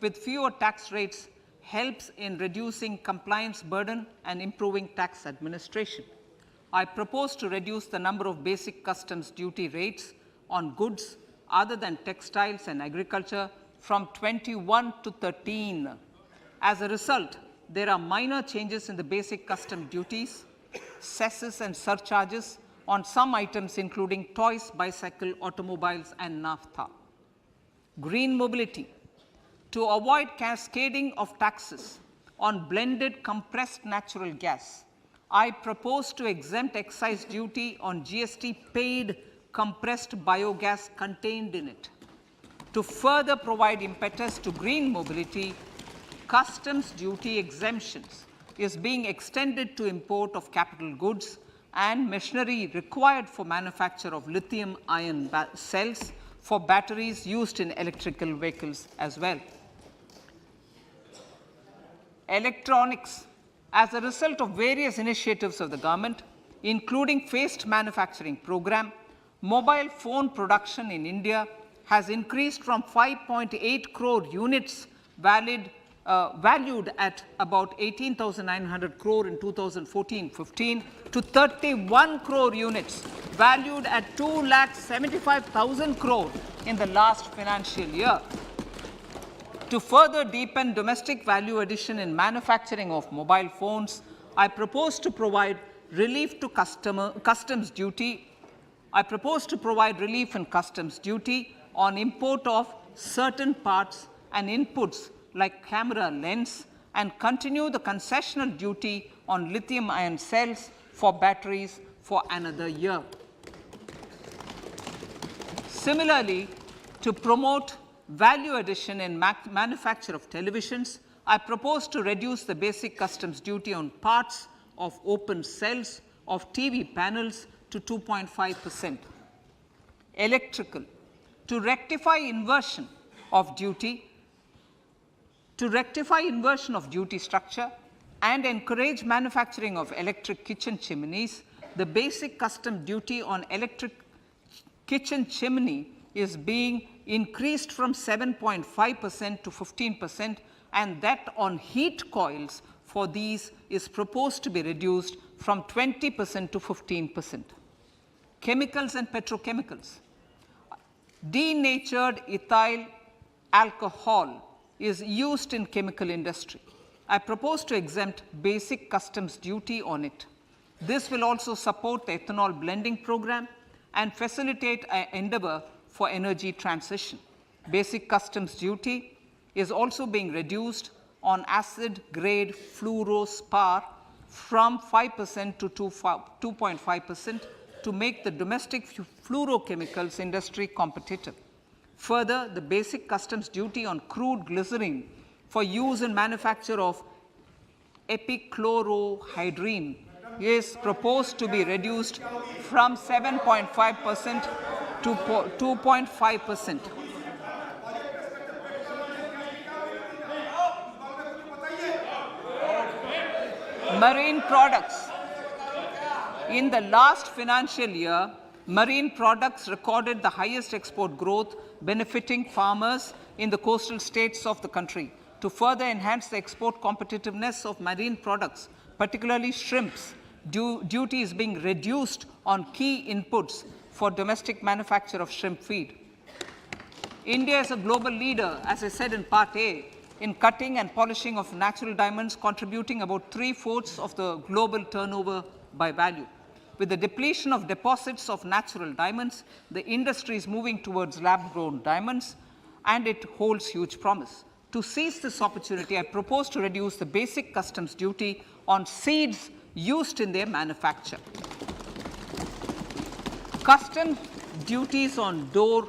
with fewer tax rates helps in reducing compliance burden and improving tax administration. I propose to reduce the number of basic customs duty rates on goods other than textiles and agriculture from 21 to 13. As a result, there are minor changes in the basic custom duties, cesses and surcharges on some items including toys, bicycle, automobiles and naphtha. Green mobility. To avoid cascading of taxes on blended compressed natural gas, I propose to exempt excise duty on GST paid compressed biogas contained in it. To further provide impetus to green mobility, customs duty exemptions is being extended to import of capital goods and machinery required for manufacture of lithium-ion cells for batteries used in electrical vehicles as well. Electronics. As a result of various initiatives of the government, including phased manufacturing program, mobile phone production in India has increased from 5.8 crore units valued at about 18,900 crore in 2014-15 to 31 crore units valued at 2,75,000 crore in the last financial year. To further deepen domestic value addition in manufacturing of mobile phones, I propose to provide relief to customs duty. I propose to provide relief in customs duty on import of certain parts and inputs like camera lens, and continue the concessional duty on lithium-ion cells for batteries for another year. Similarly, to promote value addition in manufacture of televisions, I propose to reduce the basic customs duty on parts of open cells of TV panels to 2.5%. Electrical, to rectify inversion of duty structure and encourage manufacturing of electric kitchen chimneys, the basic custom duty on electric kitchen chimney is being increased from 7.5% to 15%, and that on heat coils for these is proposed to be reduced from 20% to 15%. Chemicals and petrochemicals. Denatured ethyl alcohol is used in chemical industry. I propose to exempt basic customs duty on it. This will also support the ethanol blending program and facilitate an endeavor for energy transition. Basic customs duty is also being reduced on acid grade fluorospar from 5% to 2.5% to make the domestic fluorochemicals industry competitive. Further, the basic customs duty on crude glycerine for use in manufacture of epichlorohydrin is proposed to be reduced from 7.5% to 2.5%. Marine products. In the last financial year, marine products recorded the highest export growth, benefiting farmers in the coastal states of the country. To further enhance the export competitiveness of marine products, particularly shrimps, duty is being reduced on key inputs for domestic manufacture of shrimp feed. India is a global leader, as I said in Part A, in cutting and polishing of natural diamonds, contributing about 3/4 of the global turnover by value. With the depletion of deposits of natural diamonds, the industry is moving towards lab-grown diamonds, and it holds huge promise. To seize this opportunity, I propose to reduce the basic customs duty on seeds used in their manufacture. Customs duties on dore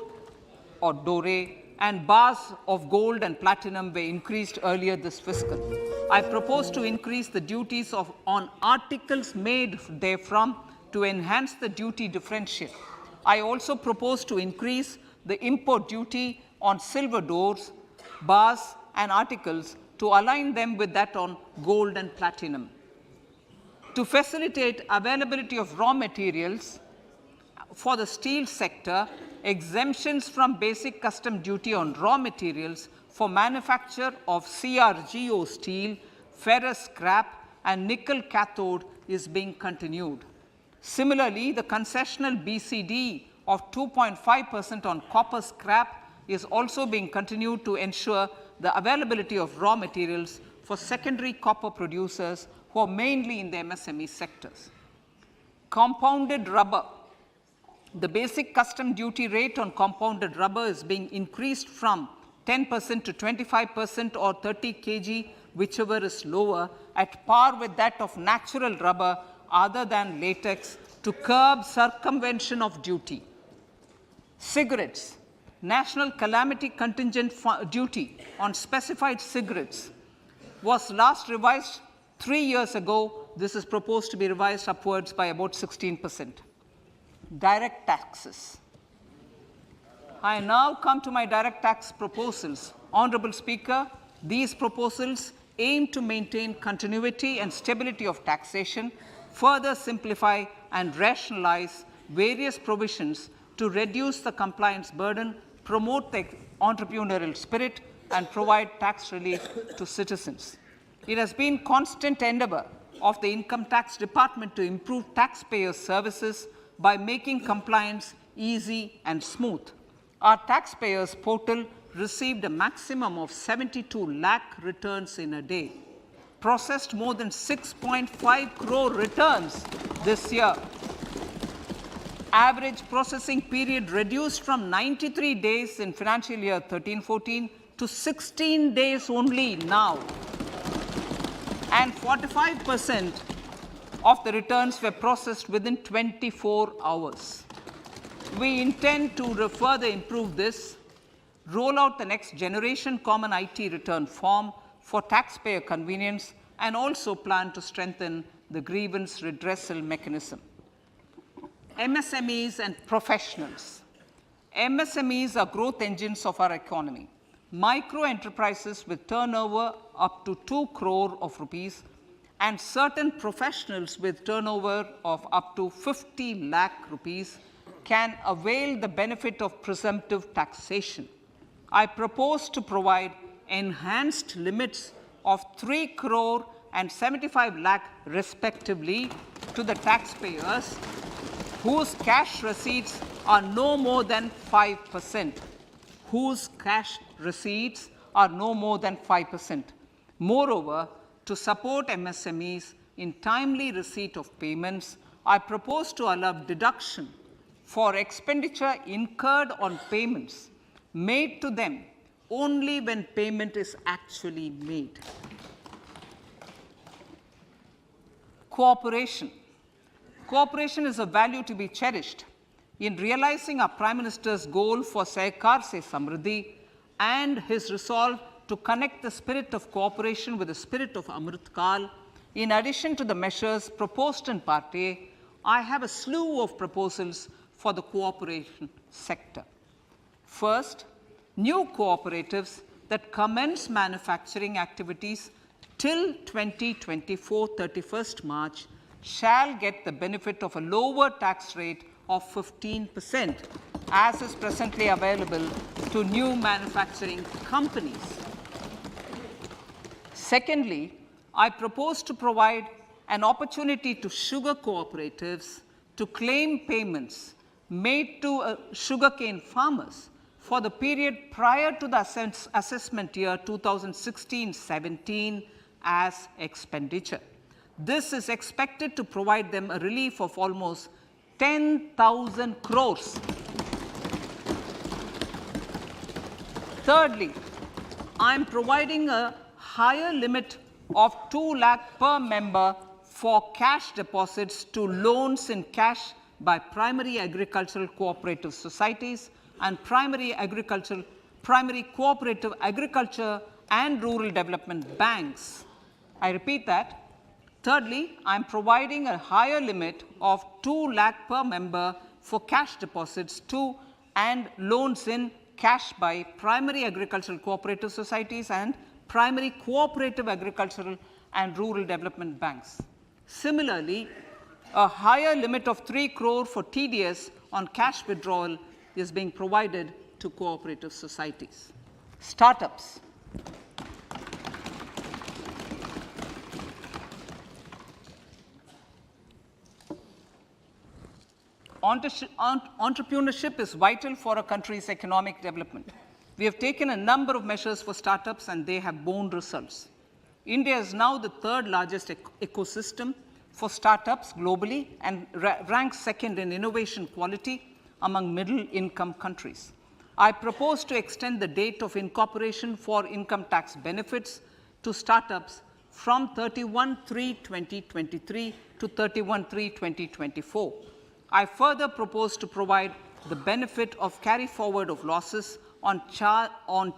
or dore and bars of gold and platinum were increased earlier this fiscal. I propose to increase the duties on articles made therefrom to enhance the duty differential. I also propose to increase the import duty on silver doors, bars, and articles to align them with that on gold and platinum. To facilitate availability of raw materials for the steel sector, exemptions from basic custom duty on raw materials for manufacture of CRGO steel, ferrous scrap, and nickel cathode is being continued. Similarly, the concessional BCD of 2.5% on copper scrap is also being continued to ensure the availability of raw materials for secondary copper producers who are mainly in the MSME sectors. Compounded rubber. The basic custom duty rate on compounded rubber is being increased from 10% to 25% or 30 kg, whichever is lower, at par with that of natural rubber other than latex, to curb circumvention of duty. Cigarettes. National calamity contingent duty on specified cigarettes was last revised 3 years ago. This is proposed to be revised upwards by about 16%. Direct taxes. I now come to my direct tax proposals. Honorable Speaker, these proposals aim to maintain continuity and stability of taxation, further simplify and rationalize various provisions to reduce the compliance burden, promote the entrepreneurial spirit, and provide tax relief to citizens. It has been constant endeavor of the Income Tax Department to improve taxpayer services by making compliance easy and smooth. Our taxpayers portal received a maximum of 72 lakh returns in a day, processed more than 6.5 crore returns this year. Average processing period reduced from 93 days in financial year 13-14 to 16 days only now. And 45% of the returns were processed within 24 hours. We intend to further improve this, roll out the next generation common IT return form for taxpayer convenience, and also plan to strengthen the grievance redressal mechanism. MSMEs and professionals. MSMEs are growth engines of our economy. Micro enterprises with turnover up to 2 crore of rupees and certain professionals with turnover of up to 50 lakh rupees can avail the benefit of presumptive taxation. I propose to provide enhanced limits of 3 crore and 75 lakh respectively to the taxpayers whose cash receipts are no more than 5%. Whose cash receipts are no more than 5%. Moreover, to support MSMEs in timely receipt of payments, I propose to allow deduction for expenditure incurred on payments made to them only when payment is actually made. Cooperation. Cooperation is a value to be cherished. In realizing our Prime Minister's goal for Sehkar Se Samriddhi and his resolve to connect the spirit of cooperation with the spirit of Amrit Kal, in addition to the measures proposed in Part A, I have a slew of proposals for the cooperation sector. First, new cooperatives that commence manufacturing activities till 2024 31st March shall get the benefit of a lower tax rate of 15%, as is presently available to new manufacturing companies. Secondly, I propose to provide an opportunity to sugar cooperatives to claim payments made to sugarcane farmers for the period prior to the assessment year 2016-17 as expenditure. This is expected to provide them a relief of almost 10,000 crores. Thirdly, I am providing a higher limit of 2 lakh per member for cash deposits to loans in cash by primary agricultural cooperative societies and primary cooperative agriculture and rural development banks. I repeat that. Thirdly, I am providing a higher limit of 2 lakh per member for cash deposits to and loans in cash by primary agricultural cooperative societies and primary cooperative agricultural and rural development banks. Similarly, a higher limit of 3 crore for TDS on cash withdrawal is being provided to cooperative societies. Startups. Entrepreneurship is vital for a country's economic development. We have taken a number of measures for startups and they have borne results. India is now the third largest ecosystem for startups globally and ranks second in innovation quality among middle-income countries. I propose to extend the date of incorporation for income tax benefits to startups from 31/3/2023 to 31/3/2024. I further propose to provide the benefit of carry forward of losses on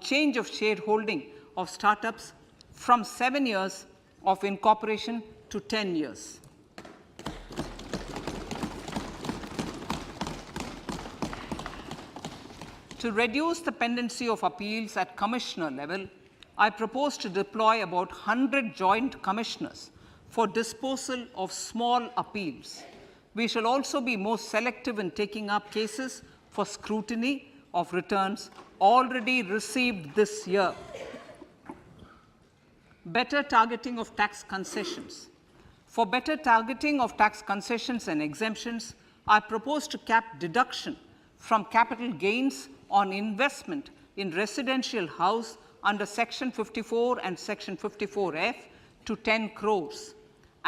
change of shareholding of startups from 7 years of incorporation to 10 years. To reduce the pendency of appeals at commissioner level, I propose to deploy about 100 joint commissioners for disposal of small appeals. We shall also be more selective in taking up cases for scrutiny of returns already received this year. Better targeting of tax concessions. For better targeting of tax concessions and exemptions, I propose to cap deduction from capital gains on investment in residential house under Section 54 and Section 54F to 10 crores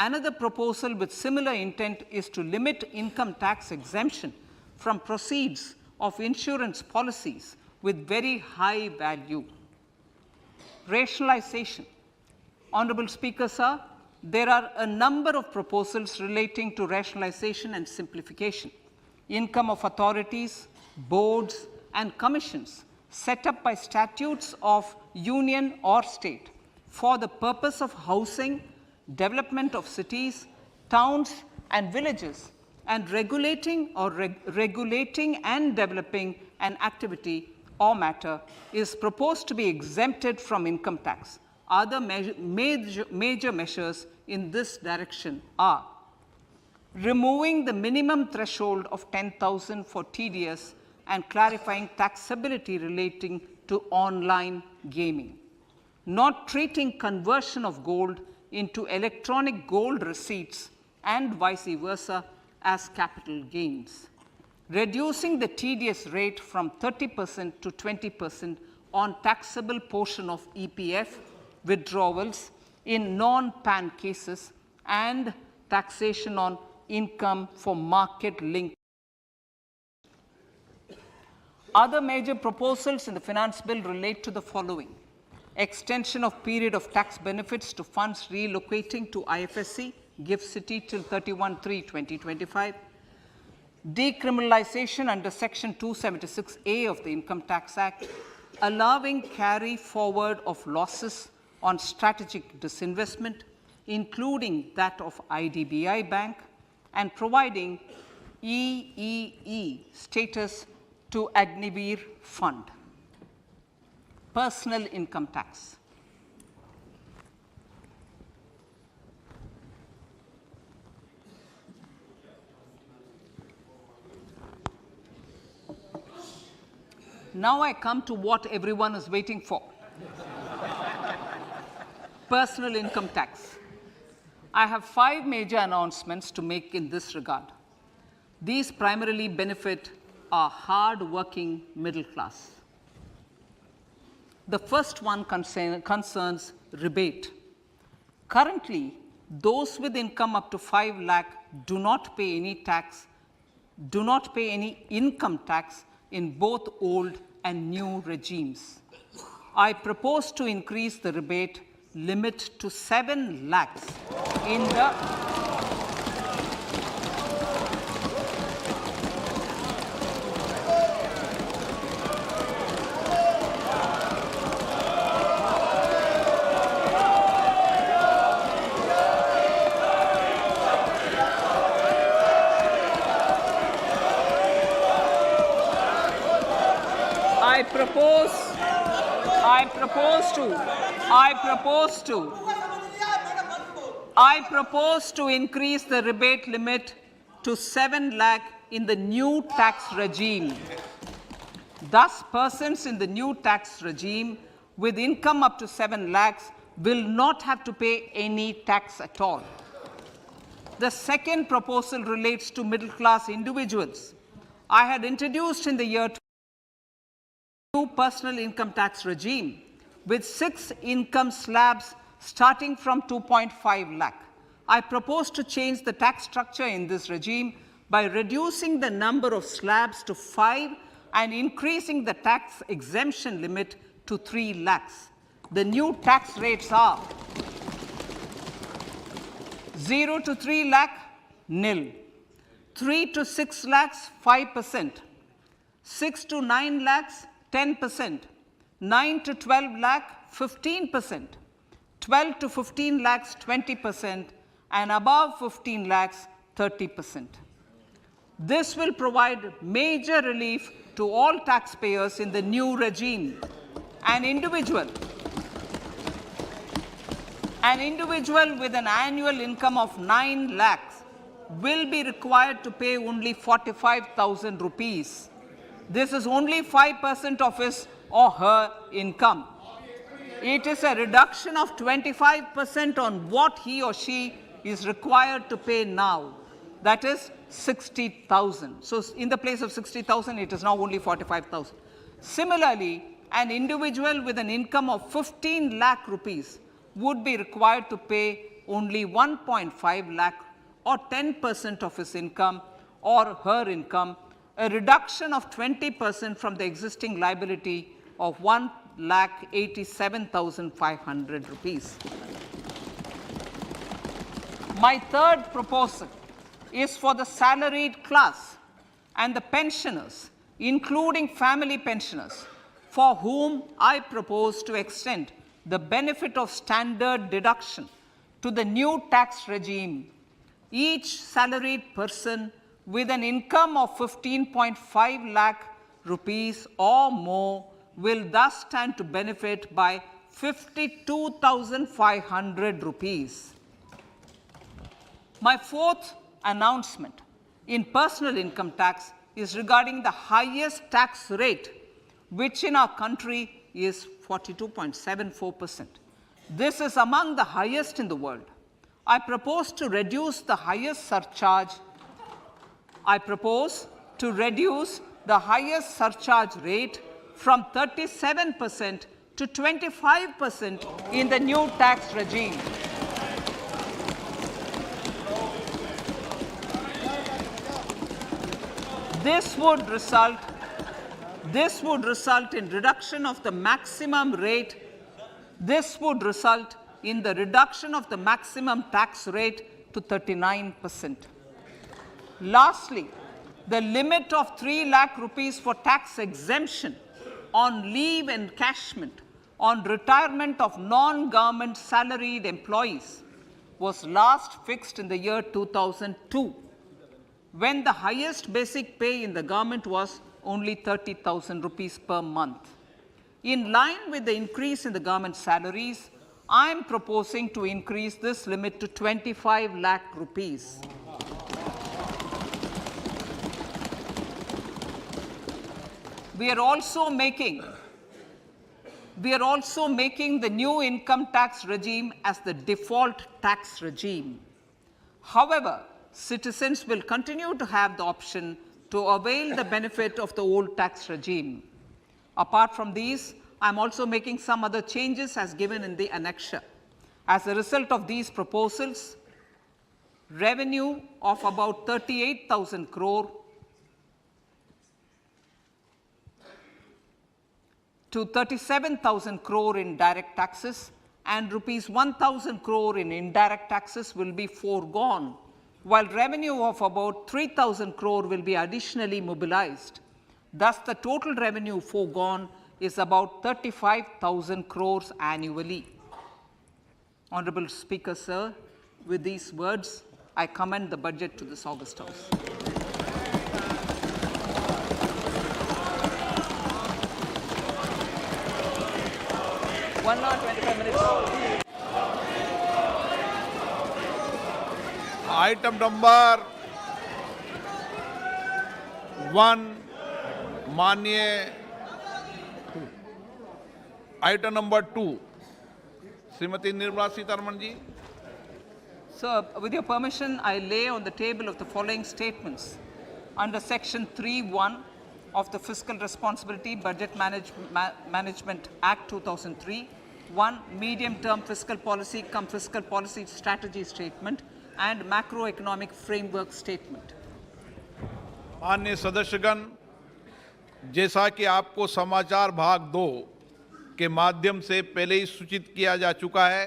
Another proposal with similar intent is to limit income tax exemption from proceeds of insurance policies with very high value. Rationalization. Honorable Speaker, sir, there are a number of proposals relating to rationalization and simplification. Income of authorities, boards, and commissions set up by statutes of union or state for the purpose of housing, development of cities, towns, and villages, and regulating and developing an activity or matter is proposed to be exempted from income tax. Other major measures in this direction are removing the minimum threshold of 10,000 for TDS and clarifying taxability relating to online gaming, not treating conversion of gold into electronic gold receipts and vice versa as capital gains, reducing the TDS rate from 30% to 20% on taxable portion of EPF withdrawals in non-PAN cases, and taxation on income for market-linked. Other major proposals in the finance bill relate to the following: extension of period of tax benefits to funds relocating to IFSC, GIFT City till 31/3/2025, decriminalization under Section 276A of the Income Tax Act, allowing carry forward of losses on strategic disinvestment, including that of IDBI Bank, and providing EEE status to Agniveer Fund. Personal income tax. Now I come to what everyone is waiting for. Personal income tax. I have 5 major announcements to make in this regard. These primarily benefit our hard-working middle class. The first one concerns rebate. Currently, those with income up to 5 lakh do not pay any income tax in both old and new regimes. I propose to increase the rebate limit to 7 lakhs in the I propose to increase the rebate limit to 7 lakh in the new tax regime. Thus, persons in the new tax regime with income up to 7 lakhs will not have to pay any tax at all. The second proposal relates to middle class individuals. I had introduced in the year new personal income tax regime with 6 income slabs starting from 2.5 lakh. I propose to change the tax structure in this regime by reducing the number of slabs to 5 and increasing the tax exemption limit to 3 lakhs. The new tax rates are 0 to 3 lakh, nil; 3 to 6 lakhs, 5%; 6 to 9 lakhs, 10%; 9 to 12 lakh, 15%; 12 to 15 lakhs, 20%; and above 15 lakhs, 30%. This will provide major relief to all taxpayers in the new regime. An individual with an annual income of 9 lakhs will be required to pay only 45,000 rupees. This is only 5% of his or her income. It is a reduction of 25% on what he or she is required to pay now. That is 60,000. So in the place of 60,000, it is now only 45,000. Similarly, an individual with an income of 15 lakh rupees would be required to pay only 1.5 lakh or 10% of his income or her income, a reduction of 20% from the existing liability of 1,87,500 rupees. My third proposal is for the salaried class and the pensioners, including family pensioners, for whom I propose to extend the benefit of standard deduction to the new tax regime. Each salaried person with an income of 15.5 lakh rupees or more will thus stand to benefit by 52,500 rupees. My fourth announcement in personal income tax is regarding the highest tax rate, which in our country is 42.74%. This is among the highest in the world. I propose to reduce the highest surcharge rate from 37% to 25% in the new tax regime. This would result in reduction of the maximum rate. This would result in the reduction of the maximum tax rate to 39%. Lastly, the limit of 3 lakh rupees for tax exemption on leave encashment on retirement of non-government salaried employees was last fixed in the year 2002, when the highest basic pay in the government was only 30,000 rupees per month. In line with the increase in the government salaries, I am proposing to increase this limit to 25 lakh rupees. We are also making the new income tax regime as the default tax regime. However, citizens will continue to have the option to avail the benefit of the old tax regime. Apart from these, I am also making some other changes as given in the annexure. As a result of these proposals, revenue of about 38,000 crore to 37,000 crore in direct taxes and rupees 1,000 crore in indirect taxes will be foregone, while revenue of about 3,000 crore will be additionally mobilized. Thus, the total revenue foregone is about 35,000 crores annually. Honorable Speaker, sir, with these words, I commend the budget to this august House. One hour, 25 minutes. Item number 1, माननीय item number 2, Shrimati Nirmala Sitharaman ji. Sir, with your permission, I lay on the table of the following statements. Under Section 3(1) of the Fiscal Responsibility Budget Management Act 2003, 1. Medium-term fiscal policy cum fiscal policy strategy statement and macroeconomic framework statement. माननीय सदस्यगण, जैसा कि आपको समाचार भाग 2 के माध्यम से पहले ही सूचित किया जा चुका है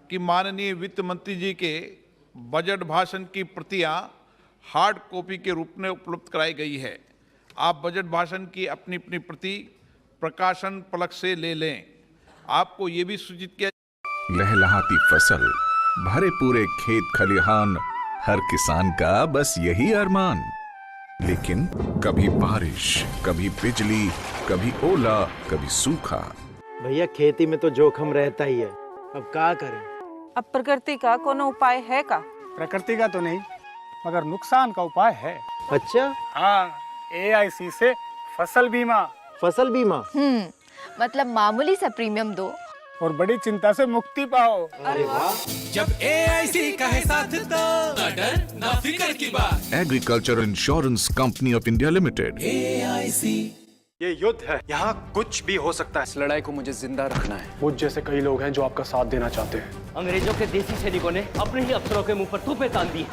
कि माननीय वित्त मंत्री जी के बजट भाषण की प्रतियां हार्ड कॉपी के रूप में उपलब्ध कराई गई है. आप बजट भाषण की अपनी अपनी प्रति प्रकाशन पलक से ले लें. आपको ये भी सूचित किया, लहलहाती फसल, भरे पूरे खेत खलिहान, हर किसान का बस यही अरमान. लेकिन कभी बारिश, कभी बिजली, कभी ओला, कभी सूखा. भैया खेती में तो जोखम रहता ही है, अब क्या करें? अब प्रकृति का कोनो उपाय है का? प्रकृति का तो नहीं, मगर नुकसान का उपाय है. अच्छा? हाँ, AIC से फसल बीमा. फसल बीमा? मतलब मामूली सा प्रीमियम दो और बड़ी चिंता से मुक्ति पाओ. अरे वाह! जब AIC का है साथ तो ना डर ना फिक्र की बात. Agriculture insurance company of India limited. AIC. ये युद्ध है, यहाँ कुछ भी हो सकता है। इस लड़ाई को मुझे जिंदा रखना है। मुझ जैसे कई लोग हैं जो आपका साथ देना चाहते हैं। अंग्रेजों के देसी सैनिकों ने अपने ही अफसरों के मुंह पर तूपें तान दी।